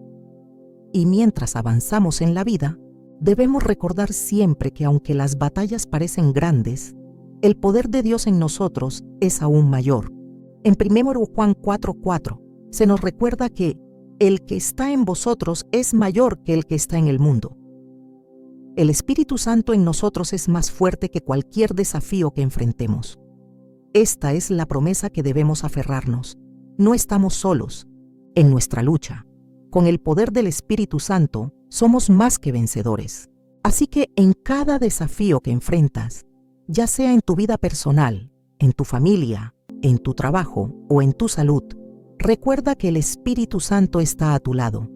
Y mientras avanzamos en la vida, debemos recordar siempre que aunque las batallas parecen grandes, el poder de Dios en nosotros es aún mayor. En 1 Juan 4:4 se nos recuerda que el que está en vosotros es mayor que el que está en el mundo. El Espíritu Santo en nosotros es más fuerte que cualquier desafío que enfrentemos. Esta es la promesa que debemos aferrarnos. No estamos solos en nuestra lucha. Con el poder del Espíritu Santo somos más que vencedores. Así que en cada desafío que enfrentas, ya sea en tu vida personal, en tu familia, en tu trabajo o en tu salud, recuerda que el Espíritu Santo está a tu lado,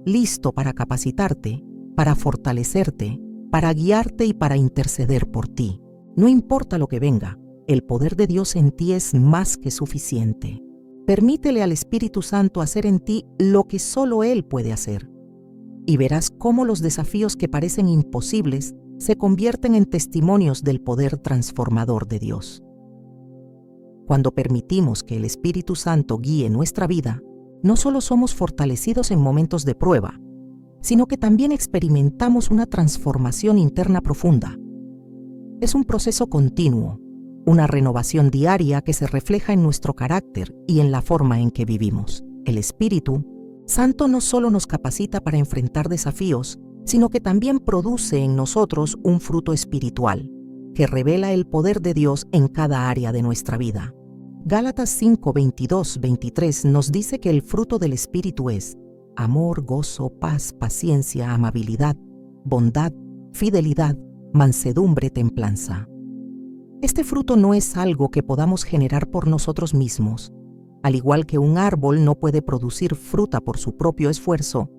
listo para capacitarte, para fortalecerte para guiarte y para interceder por ti. No importa lo que venga, el poder de Dios en ti es más que suficiente. Permítele al Espíritu Santo hacer en ti lo que solo Él puede hacer. Y verás cómo los desafíos que parecen imposibles se convierten en testimonios del poder transformador de Dios. Cuando permitimos que el Espíritu Santo guíe nuestra vida, no solo somos fortalecidos en momentos de prueba, sino que también experimentamos una transformación interna profunda. Es un proceso continuo, una renovación diaria que se refleja en nuestro carácter y en la forma en que vivimos. El Espíritu Santo no solo nos capacita para enfrentar desafíos, sino que también produce en nosotros un fruto espiritual, que revela el poder de Dios en cada área de nuestra vida. Gálatas 5, 22, 23 nos dice que el fruto del Espíritu es amor, gozo, paz, paciencia, amabilidad, bondad, fidelidad, mansedumbre, templanza. Este fruto no es algo que podamos generar por nosotros mismos. Al igual que un árbol no puede producir fruta por su propio esfuerzo,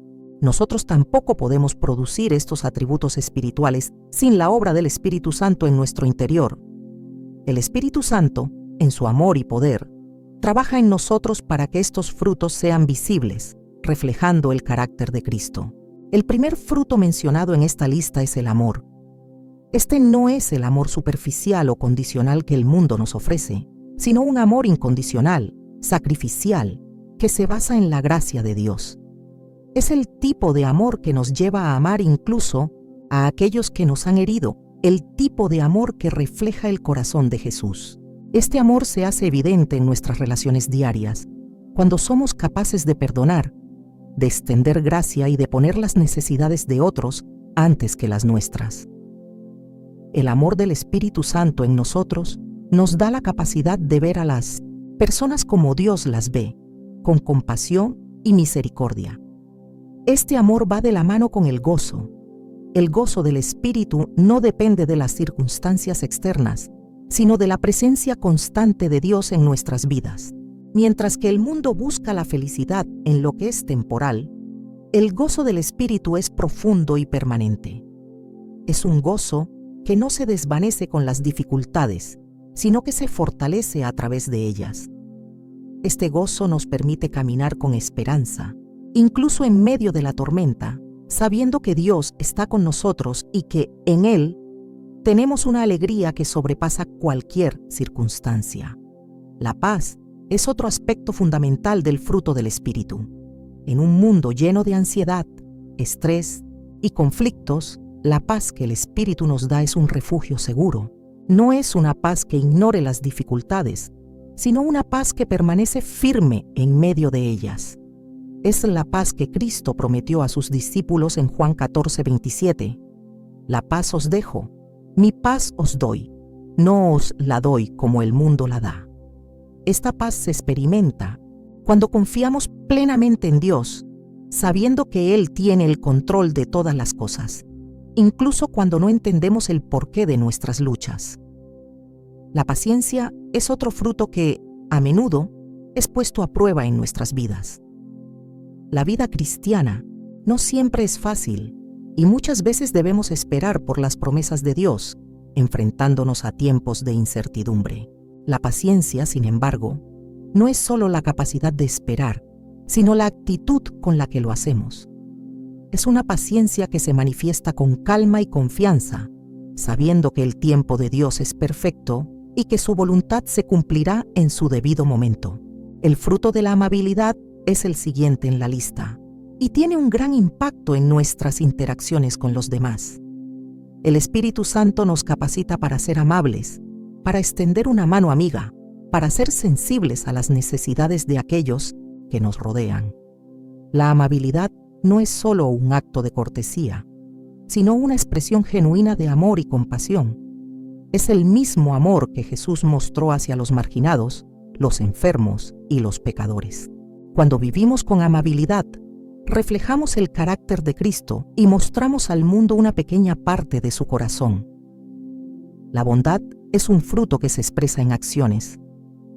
nosotros tampoco podemos producir estos atributos espirituales sin la obra del Espíritu Santo en nuestro interior. El Espíritu Santo, en su amor y poder, trabaja en nosotros para que estos frutos sean visibles, reflejando el carácter de Cristo. El primer fruto mencionado en esta lista es el amor. Este no es el amor superficial o condicional que el mundo nos ofrece, sino un amor incondicional, sacrificial, que se basa en la gracia de Dios. Es el tipo de amor que nos lleva a amar incluso a aquellos que nos han herido, el tipo de amor que refleja el corazón de Jesús. Este amor se hace evidente en nuestras relaciones diarias, cuando somos capaces de perdonar, de extender gracia y de poner las necesidades de otros antes que las nuestras. El amor del Espíritu Santo en nosotros nos da la capacidad de ver a las personas como Dios las ve, con compasión y misericordia. Este amor va de la mano con el gozo. El gozo del Espíritu no depende de las circunstancias externas, sino de la presencia constante de Dios en nuestras vidas. Mientras que el mundo busca la felicidad en lo que es temporal, el gozo del Espíritu es profundo y permanente. Es un gozo que no se desvanece con las dificultades, sino que se fortalece a través de ellas. Este gozo nos permite caminar con esperanza, incluso en medio de la tormenta, sabiendo que Dios está con nosotros y que en Él tenemos una alegría que sobrepasa cualquier circunstancia. La paz es otro aspecto fundamental del fruto del Espíritu. En un mundo lleno de ansiedad, estrés y conflictos, la paz que el Espíritu nos da es un refugio seguro. No es una paz que ignore las dificultades, sino una paz que permanece firme en medio de ellas. Es la paz que Cristo prometió a sus discípulos en Juan 14, 27. La paz os dejo, mi paz os doy, no os la doy como el mundo la da. Esta paz se experimenta cuando confiamos plenamente en Dios, sabiendo que Él tiene el control de todas las cosas, incluso cuando no entendemos el porqué de nuestras luchas. La paciencia es otro fruto que, a menudo, es puesto a prueba en nuestras vidas. La vida cristiana no siempre es fácil y muchas veces debemos esperar por las promesas de Dios, enfrentándonos a tiempos de incertidumbre. La paciencia, sin embargo, no es solo la capacidad de esperar, sino la actitud con la que lo hacemos. Es una paciencia que se manifiesta con calma y confianza, sabiendo que el tiempo de Dios es perfecto y que su voluntad se cumplirá en su debido momento. El fruto de la amabilidad es el siguiente en la lista y tiene un gran impacto en nuestras interacciones con los demás. El Espíritu Santo nos capacita para ser amables, para extender una mano amiga, para ser sensibles a las necesidades de aquellos que nos rodean. La amabilidad no es solo un acto de cortesía, sino una expresión genuina de amor y compasión. Es el mismo amor que Jesús mostró hacia los marginados, los enfermos y los pecadores. Cuando vivimos con amabilidad, reflejamos el carácter de Cristo y mostramos al mundo una pequeña parte de su corazón. La bondad es un fruto que se expresa en acciones.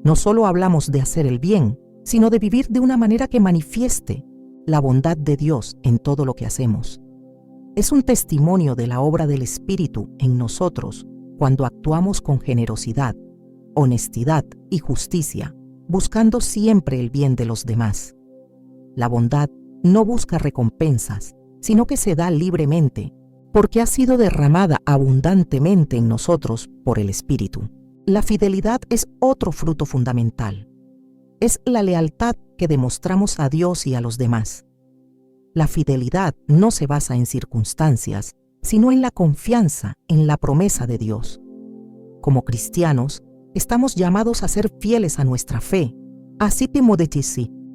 No solo hablamos de hacer el bien, sino de vivir de una manera que manifieste la bondad de Dios en todo lo que hacemos. Es un testimonio de la obra del Espíritu en nosotros cuando actuamos con generosidad, honestidad y justicia, buscando siempre el bien de los demás. La bondad no busca recompensas, sino que se da libremente, porque ha sido derramada abundantemente en nosotros por el Espíritu. La fidelidad es otro fruto fundamental. Es la lealtad que demostramos a Dios y a los demás. La fidelidad no se basa en circunstancias, sino en la confianza en la promesa de Dios. Como cristianos, estamos llamados a ser fieles a nuestra fe, así como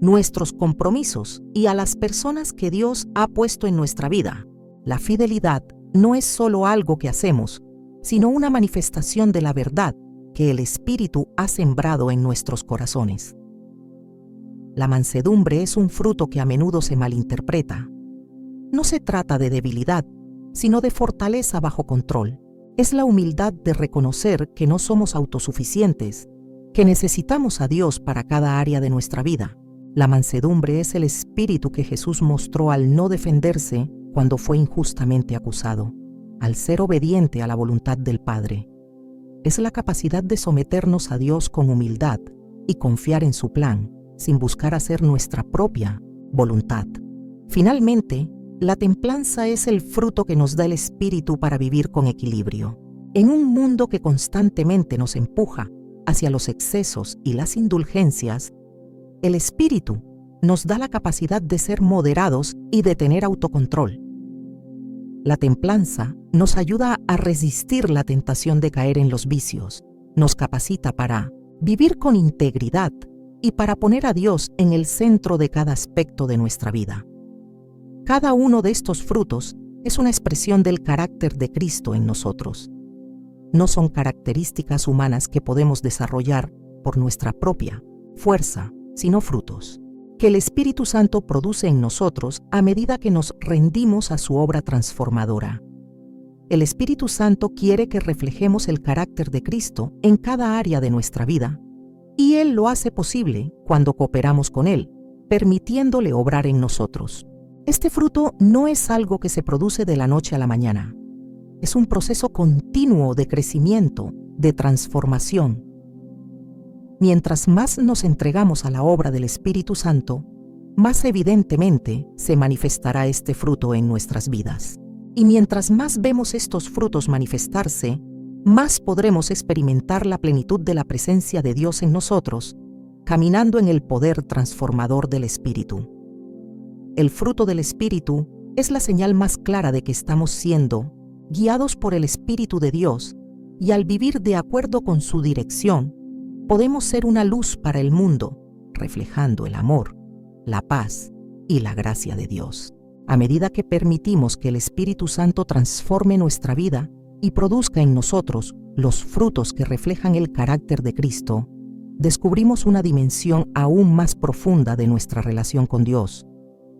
nuestros compromisos y a las personas que Dios ha puesto en nuestra vida. La fidelidad no es solo algo que hacemos, sino una manifestación de la verdad que el Espíritu ha sembrado en nuestros corazones. La mansedumbre es un fruto que a menudo se malinterpreta. No se trata de debilidad, sino de fortaleza bajo control. Es la humildad de reconocer que no somos autosuficientes, que necesitamos a Dios para cada área de nuestra vida. La mansedumbre es el espíritu que Jesús mostró al no defenderse cuando fue injustamente acusado, al ser obediente a la voluntad del Padre. Es la capacidad de someternos a Dios con humildad y confiar en su plan, sin buscar hacer nuestra propia voluntad. Finalmente, la templanza es el fruto que nos da el Espíritu para vivir con equilibrio. En un mundo que constantemente nos empuja hacia los excesos y las indulgencias, el Espíritu nos da la capacidad de ser moderados y de tener autocontrol. La templanza nos ayuda a resistir la tentación de caer en los vicios, nos capacita para vivir con integridad y para poner a Dios en el centro de cada aspecto de nuestra vida. Cada uno de estos frutos es una expresión del carácter de Cristo en nosotros. No son características humanas que podemos desarrollar por nuestra propia fuerza, sino frutos que el Espíritu Santo produce en nosotros a medida que nos rendimos a su obra transformadora. El Espíritu Santo quiere que reflejemos el carácter de Cristo en cada área de nuestra vida, y Él lo hace posible cuando cooperamos con Él, permitiéndole obrar en nosotros. Este fruto no es algo que se produce de la noche a la mañana. Es un proceso continuo de crecimiento, de transformación. Mientras más nos entregamos a la obra del Espíritu Santo, más evidentemente se manifestará este fruto en nuestras vidas. Y mientras más vemos estos frutos manifestarse, más podremos experimentar la plenitud de la presencia de Dios en nosotros, caminando en el poder transformador del Espíritu. El fruto del Espíritu es la señal más clara de que estamos siendo guiados por el Espíritu de Dios, y al vivir de acuerdo con su dirección, podemos ser una luz para el mundo, reflejando el amor, la paz y la gracia de Dios. A medida que permitimos que el Espíritu Santo transforme nuestra vida y produzca en nosotros los frutos que reflejan el carácter de Cristo, descubrimos una dimensión aún más profunda de nuestra relación con Dios,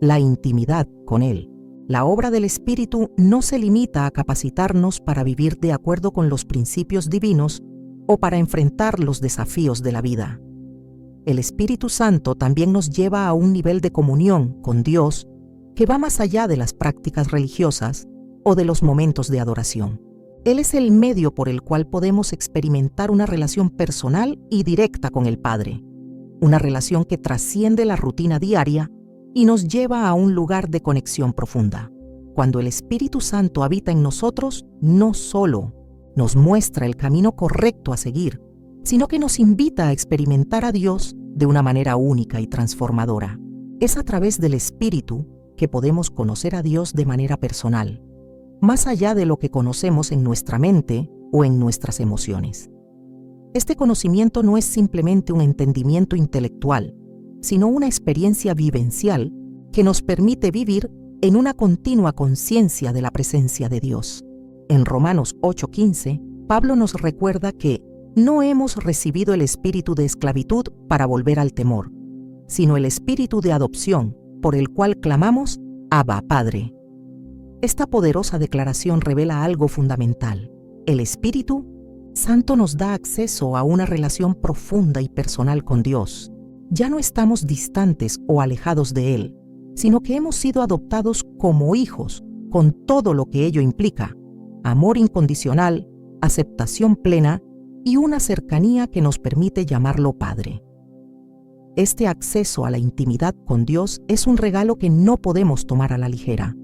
la intimidad con Él. La obra del Espíritu no se limita a capacitarnos para vivir de acuerdo con los principios divinos o para enfrentar los desafíos de la vida. El Espíritu Santo también nos lleva a un nivel de comunión con Dios que va más allá de las prácticas religiosas o de los momentos de adoración. Él es el medio por el cual podemos experimentar una relación personal y directa con el Padre, una relación que trasciende la rutina diaria y nos lleva a un lugar de conexión profunda. Cuando el Espíritu Santo habita en nosotros, no solo nos muestra el camino correcto a seguir, sino que nos invita a experimentar a Dios de una manera única y transformadora. Es a través del Espíritu que podemos conocer a Dios de manera personal, más allá de lo que conocemos en nuestra mente o en nuestras emociones. Este conocimiento no es simplemente un entendimiento intelectual, sino una experiencia vivencial que nos permite vivir en una continua conciencia de la presencia de Dios. En Romanos 8:15, Pablo nos recuerda que no hemos recibido el espíritu de esclavitud para volver al temor, sino el espíritu de adopción, por el cual clamamos, Abba, Padre. Esta poderosa declaración revela algo fundamental. El Espíritu Santo nos da acceso a una relación profunda y personal con Dios. Ya no estamos distantes o alejados de Él, sino que hemos sido adoptados como hijos, con todo lo que ello implica: amor incondicional, aceptación plena y una cercanía que nos permite llamarlo Padre. Este acceso a la intimidad con Dios es un regalo que no podemos tomar a la ligera.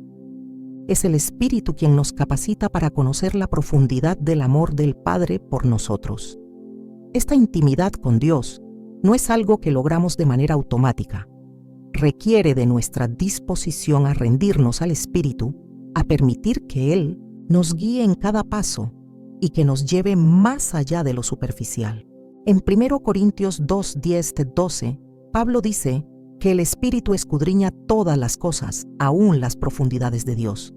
Es el Espíritu quien nos capacita para conocer la profundidad del amor del Padre por nosotros. Esta intimidad con Dios no es algo que logramos de manera automática. Requiere de nuestra disposición a rendirnos al Espíritu, a permitir que Él nos guíe en cada paso y que nos lleve más allá de lo superficial. En 1 Corintios 2, 10-12, Pablo dice que el Espíritu escudriña todas las cosas, aún las profundidades de Dios.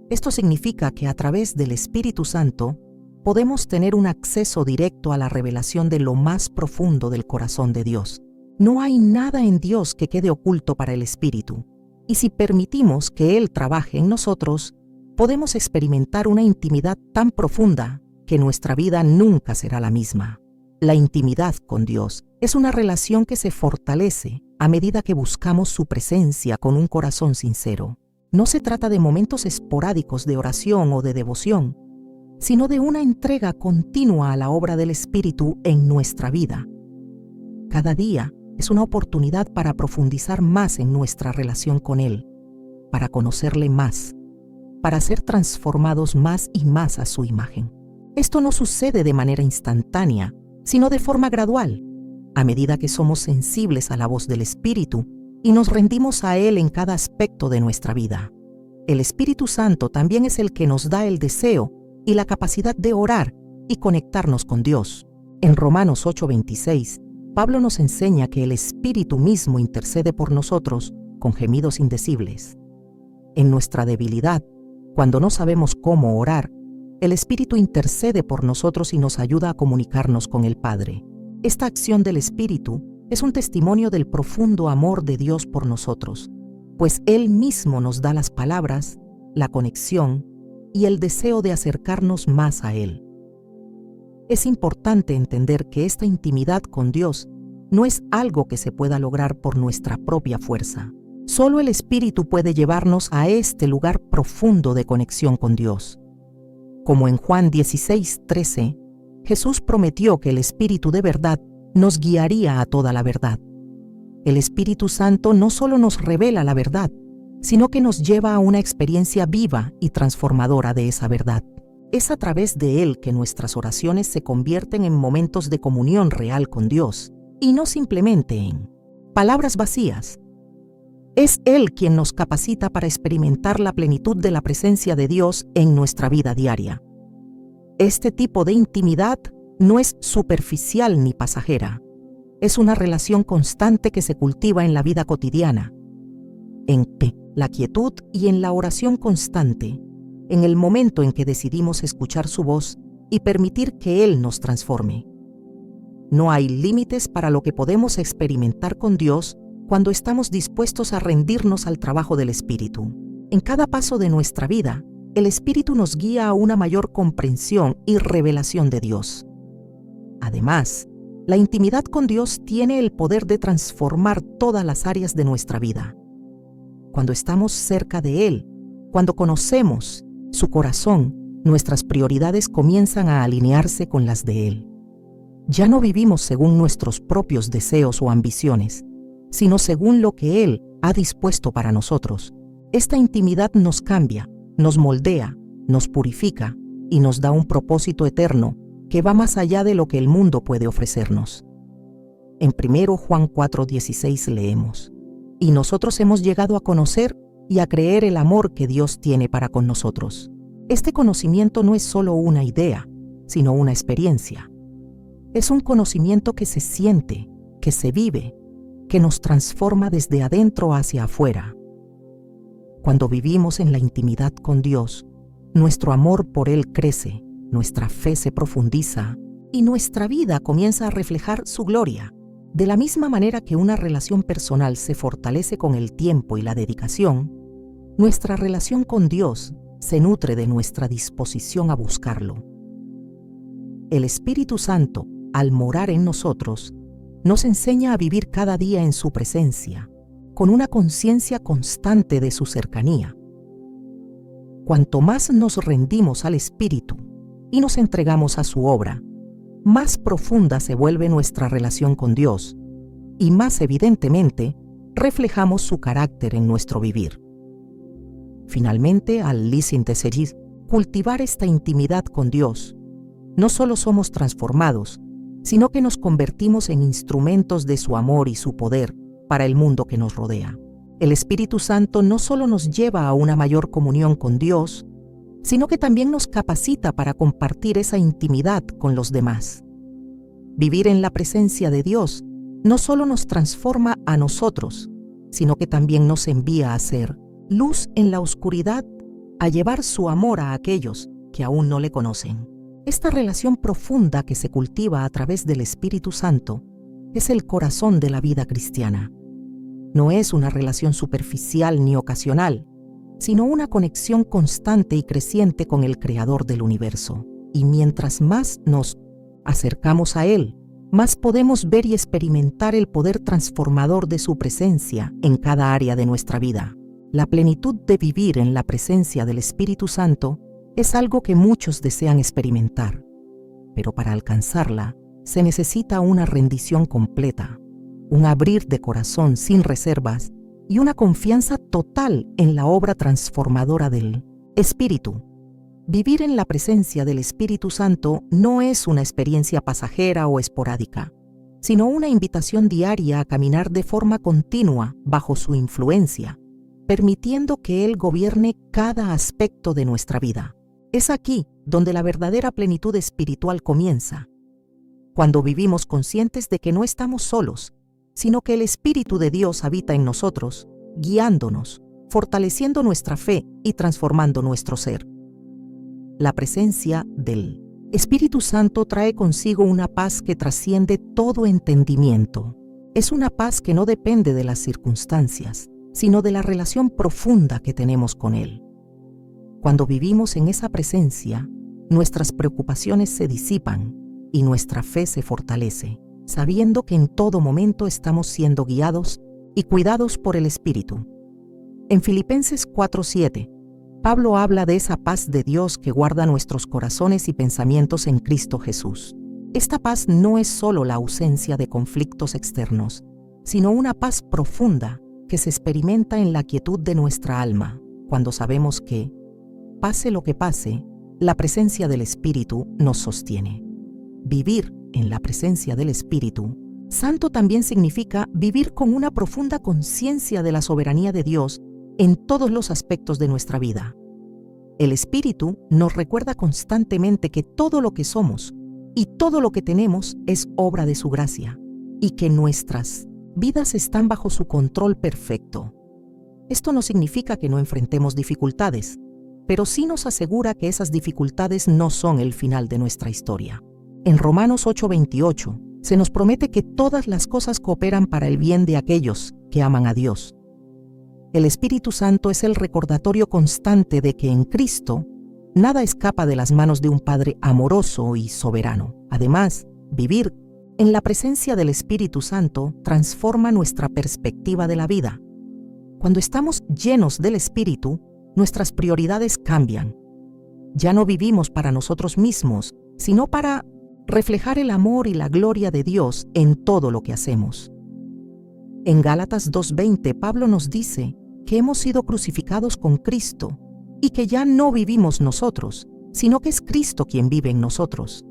Esto significa que a través del Espíritu Santo podemos tener un acceso directo a la revelación de lo más profundo del corazón de Dios. No hay nada en Dios que quede oculto para el Espíritu, y si permitimos que Él trabaje en nosotros, podemos experimentar una intimidad tan profunda que nuestra vida nunca será la misma. La intimidad con Dios es una relación que se fortalece a medida que buscamos su presencia con un corazón sincero. No se trata de momentos esporádicos de oración o de devoción, sino de una entrega continua a la obra del Espíritu en nuestra vida. Cada día es una oportunidad para profundizar más en nuestra relación con Él, para conocerle más, para ser transformados más y más a su imagen. Esto no sucede de manera instantánea, sino de forma gradual, a medida que somos sensibles a la voz del Espíritu y nos rendimos a Él en cada aspecto de nuestra vida. El Espíritu Santo también es el que nos da el deseo y la capacidad de orar y conectarnos con Dios. En Romanos 8:26, Pablo nos enseña que el Espíritu mismo intercede por nosotros con gemidos indecibles. En nuestra debilidad, cuando no sabemos cómo orar, el Espíritu intercede por nosotros y nos ayuda a comunicarnos con el Padre. Esta acción del Espíritu es un testimonio del profundo amor de Dios por nosotros, pues Él mismo nos da las palabras, la conexión y el deseo de acercarnos más a Él. Es importante entender que esta intimidad con Dios no es algo que se pueda lograr por nuestra propia fuerza. Solo el Espíritu puede llevarnos a este lugar profundo de conexión con Dios. Como en Juan 16:13, Jesús prometió que el Espíritu de verdad nos guiaría a toda la verdad. El Espíritu Santo no solo nos revela la verdad, sino que nos lleva a una experiencia viva y transformadora de esa verdad. Es a través de Él que nuestras oraciones se convierten en momentos de comunión real con Dios, y no simplemente en palabras vacías. Es Él quien nos capacita para experimentar la plenitud de la presencia de Dios en nuestra vida diaria. Este tipo de intimidad no es superficial ni pasajera. Es una relación constante que se cultiva en la vida cotidiana, en la quietud y en la oración constante, en el momento en que decidimos escuchar su voz y permitir que Él nos transforme. No hay límites para lo que podemos experimentar con Dios cuando estamos dispuestos a rendirnos al trabajo del Espíritu. En cada paso de nuestra vida, el Espíritu nos guía a una mayor comprensión y revelación de Dios. Además, la intimidad con Dios tiene el poder de transformar todas las áreas de nuestra vida. Cuando estamos cerca de Él, cuando conocemos su corazón, nuestras prioridades comienzan a alinearse con las de Él. Ya no vivimos según nuestros propios deseos o ambiciones, sino según lo que Él ha dispuesto para nosotros. Esta intimidad nos cambia, nos moldea, nos purifica y nos da un propósito eterno que va más allá de lo que el mundo puede ofrecernos. En 1 Juan 4:16 leemos: y nosotros hemos llegado a conocer y a creer el amor que Dios tiene para con nosotros. Este conocimiento no es solo una idea, sino una experiencia. Es un conocimiento que se siente, que se vive, que nos transforma desde adentro hacia afuera. Cuando vivimos en la intimidad con Dios, nuestro amor por Él crece, nuestra fe se profundiza y nuestra vida comienza a reflejar su gloria. De la misma manera que una relación personal se fortalece con el tiempo y la dedicación, nuestra relación con Dios se nutre de nuestra disposición a buscarlo. El Espíritu Santo, al morar en nosotros, nos enseña a vivir cada día en su presencia, con una conciencia constante de su cercanía. cuanto más nos rendimos al Espíritu y nos entregamos a su obra, más profunda se vuelve nuestra relación con Dios y más evidentemente reflejamos su carácter en nuestro vivir. Finalmente, al cultivar esta intimidad con Dios, no solo somos transformados, sino que nos convertimos en instrumentos de su amor y su poder para el mundo que nos rodea. El Espíritu Santo no solo nos lleva a una mayor comunión con Dios, sino que también nos capacita para compartir esa intimidad con los demás. Vivir en la presencia de Dios no solo nos transforma a nosotros, sino que también nos envía a ser luz en la oscuridad, a llevar su amor a aquellos que aún no le conocen. Esta relación profunda que se cultiva a través del Espíritu Santo es el corazón de la vida cristiana. No es una relación superficial ni ocasional, sino una conexión constante y creciente con el Creador del universo. Y mientras más nos acercamos a Él, más podemos ver y experimentar el poder transformador de su presencia en cada área de nuestra vida. La plenitud de vivir en la presencia del Espíritu Santo es algo que muchos desean experimentar, pero para alcanzarla se necesita una rendición completa, un abrir de corazón sin reservas y una confianza total en la obra transformadora del Espíritu. Vivir en la presencia del Espíritu Santo no es una experiencia pasajera o esporádica, sino una invitación diaria a caminar de forma continua bajo su influencia, permitiendo que Él gobierne cada aspecto de nuestra vida. Es aquí donde la verdadera plenitud espiritual comienza, cuando vivimos conscientes de que no estamos solos, sino que el Espíritu de Dios habita en nosotros, guiándonos, fortaleciendo nuestra fe y transformando nuestro ser. La presencia del Espíritu Santo trae consigo una paz que trasciende todo entendimiento. Es una paz que no depende de las circunstancias, sino de la relación profunda que tenemos con Él. Cuando vivimos en esa presencia, nuestras preocupaciones se disipan y nuestra fe se fortalece, sabiendo que en todo momento estamos siendo guiados y cuidados por el Espíritu. En Filipenses 4:7, Pablo habla de esa paz de Dios que guarda nuestros corazones y pensamientos en Cristo Jesús. Esta paz no es solo la ausencia de conflictos externos, sino una paz profunda que se experimenta en la quietud de nuestra alma, cuando sabemos que, pase lo que pase, la presencia del Espíritu nos sostiene. Vivir en la presencia del Espíritu Santo también significa vivir con una profunda conciencia de la soberanía de Dios en todos los aspectos de nuestra vida. El Espíritu nos recuerda constantemente que todo lo que somos y todo lo que tenemos es obra de su gracia y que nuestras vidas están bajo su control perfecto. Esto no significa que no enfrentemos dificultades, pero sí nos asegura que esas dificultades no son el final de nuestra historia. En Romanos 8:28 se nos promete que todas las cosas cooperan para el bien de aquellos que aman a Dios. El Espíritu Santo es el recordatorio constante de que en Cristo nada escapa de las manos de un Padre amoroso y soberano. Además, vivir en la presencia del Espíritu Santo transforma nuestra perspectiva de la vida. Cuando estamos llenos del Espíritu, nuestras prioridades cambian. Ya no vivimos para nosotros mismos, sino para reflejar el amor y la gloria de Dios en todo lo que hacemos. En Gálatas 2:20, Pablo nos dice que hemos sido crucificados con Cristo y que ya no vivimos nosotros, sino que es Cristo quien vive en nosotros.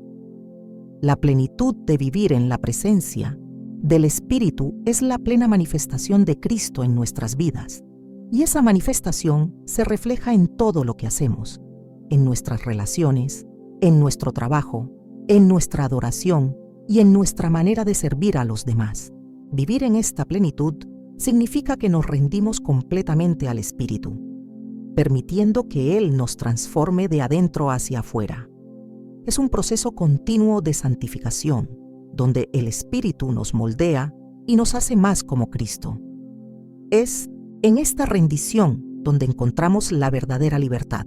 La plenitud de vivir en la presencia del Espíritu es la plena manifestación de Cristo en nuestras vidas, y esa manifestación se refleja en todo lo que hacemos, en nuestras relaciones, en nuestro trabajo, en nuestra adoración y en nuestra manera de servir a los demás. Vivir en esta plenitud significa que nos rendimos completamente al Espíritu, permitiendo que Él nos transforme de adentro hacia afuera. Es un proceso continuo de santificación, donde el Espíritu nos moldea y nos hace más como Cristo. Es en esta rendición donde encontramos la verdadera libertad.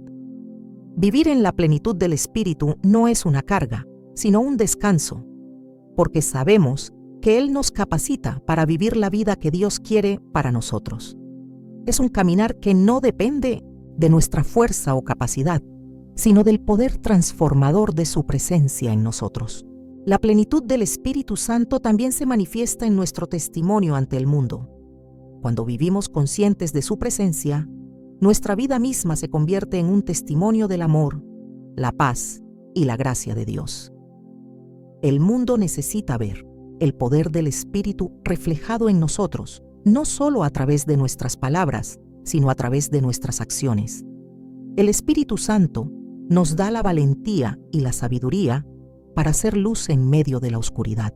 Vivir en la plenitud del Espíritu no es una carga, sino un descanso, porque sabemos que Él nos capacita para vivir la vida que Dios quiere para nosotros. Es un caminar que no depende de nuestra fuerza o capacidad, sino del poder transformador de su presencia en nosotros. La plenitud del Espíritu Santo también se manifiesta en nuestro testimonio ante el mundo. Cuando vivimos conscientes de su presencia, nuestra vida misma se convierte en un testimonio del amor, la paz y la gracia de Dios. El mundo necesita ver el poder del Espíritu reflejado en nosotros, no solo a través de nuestras palabras, sino a través de nuestras acciones. El Espíritu Santo nos da la valentía y la sabiduría para hacer luz en medio de la oscuridad.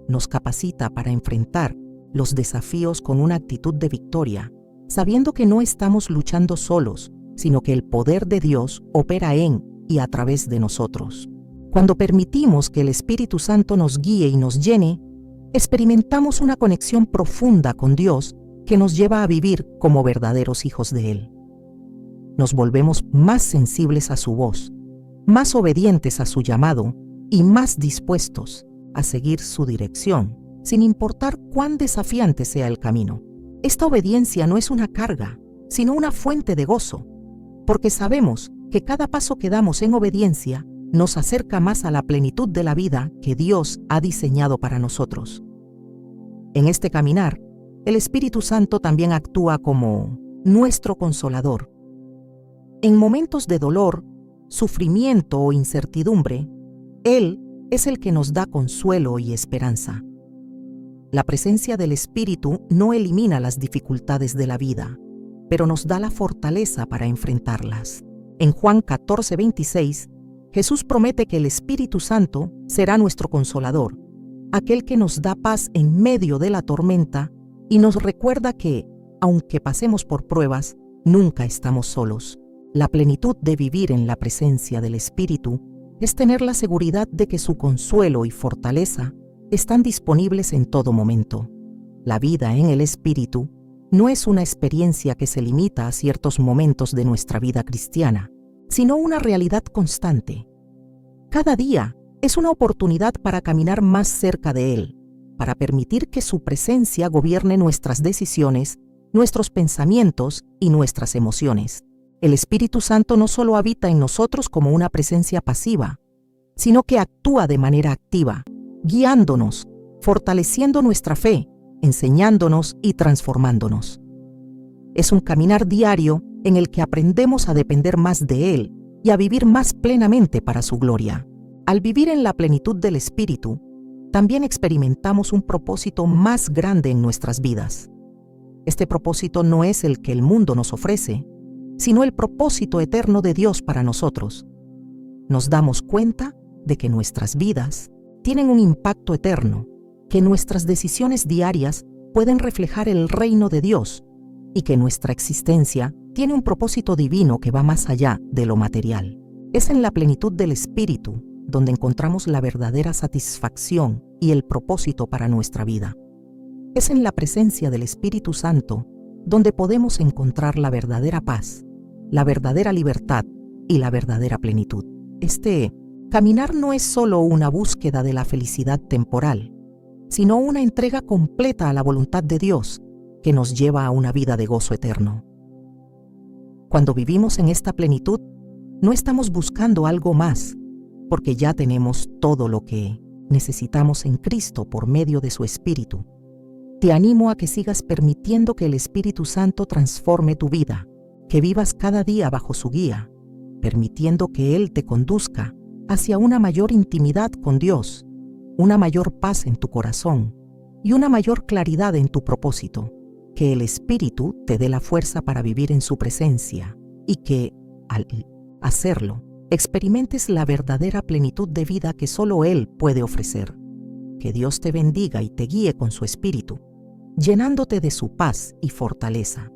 Nos capacita para enfrentar los desafíos con una actitud de victoria, sabiendo que no estamos luchando solos, sino que el poder de Dios opera en y a través de nosotros. Cuando permitimos que el Espíritu Santo nos guíe y nos llene, experimentamos una conexión profunda con Dios que nos lleva a vivir como verdaderos hijos de Él. Nos volvemos más sensibles a su voz, más obedientes a su llamado y más dispuestos a seguir su dirección, sin importar cuán desafiante sea el camino. Esta obediencia no es una carga, sino una fuente de gozo, porque sabemos que cada paso que damos en obediencia nos acerca más a la plenitud de la vida que Dios ha diseñado para nosotros. En este caminar, el Espíritu Santo también actúa como nuestro consolador. En momentos de dolor, sufrimiento o incertidumbre, Él es el que nos da consuelo y esperanza. La presencia del Espíritu no elimina las dificultades de la vida, pero nos da la fortaleza para enfrentarlas. En Juan 14:26, Jesús promete que el Espíritu Santo será nuestro consolador, aquel que nos da paz en medio de la tormenta y nos recuerda que, aunque pasemos por pruebas, nunca estamos solos. La plenitud de vivir en la presencia del Espíritu es tener la seguridad de que su consuelo y fortaleza están disponibles en todo momento. La vida en el Espíritu no es una experiencia que se limita a ciertos momentos de nuestra vida cristiana, sino una realidad constante. Cada día es una oportunidad para caminar más cerca de Él, para permitir que su presencia gobierne nuestras decisiones, nuestros pensamientos y nuestras emociones. El Espíritu Santo no solo habita en nosotros como una presencia pasiva, sino que actúa de manera activa, guiándonos, fortaleciendo nuestra fe, enseñándonos y transformándonos. Es un caminar diario en el que aprendemos a depender más de Él y a vivir más plenamente para su gloria. Al vivir en la plenitud del Espíritu, también experimentamos un propósito más grande en nuestras vidas. Este propósito no es el que el mundo nos ofrece, sino el propósito eterno de Dios para nosotros. Nos damos cuenta de que nuestras vidas tienen un impacto eterno, que nuestras decisiones diarias pueden reflejar el reino de Dios y que nuestra existencia tiene un propósito divino que va más allá de lo material. Es en la plenitud del Espíritu donde encontramos la verdadera satisfacción y el propósito para nuestra vida. Es en la presencia del Espíritu Santo donde podemos encontrar la verdadera paz, la verdadera libertad y la verdadera plenitud. Este caminar no es solo una búsqueda de la felicidad temporal, sino una entrega completa a la voluntad de Dios que nos lleva a una vida de gozo eterno. Cuando vivimos en esta plenitud, no estamos buscando algo más, porque ya tenemos todo lo que necesitamos en Cristo por medio de su Espíritu. Te animo a que sigas permitiendo que el Espíritu Santo transforme tu vida, que vivas cada día bajo su guía, permitiendo que Él te conduzca hacia una mayor intimidad con Dios, una mayor paz en tu corazón y una mayor claridad en tu propósito. Que el Espíritu te dé la fuerza para vivir en su presencia y que, al hacerlo, experimentes la verdadera plenitud de vida que solo Él puede ofrecer. Que Dios te bendiga y te guíe con su Espíritu, llenándote de su paz y fortaleza.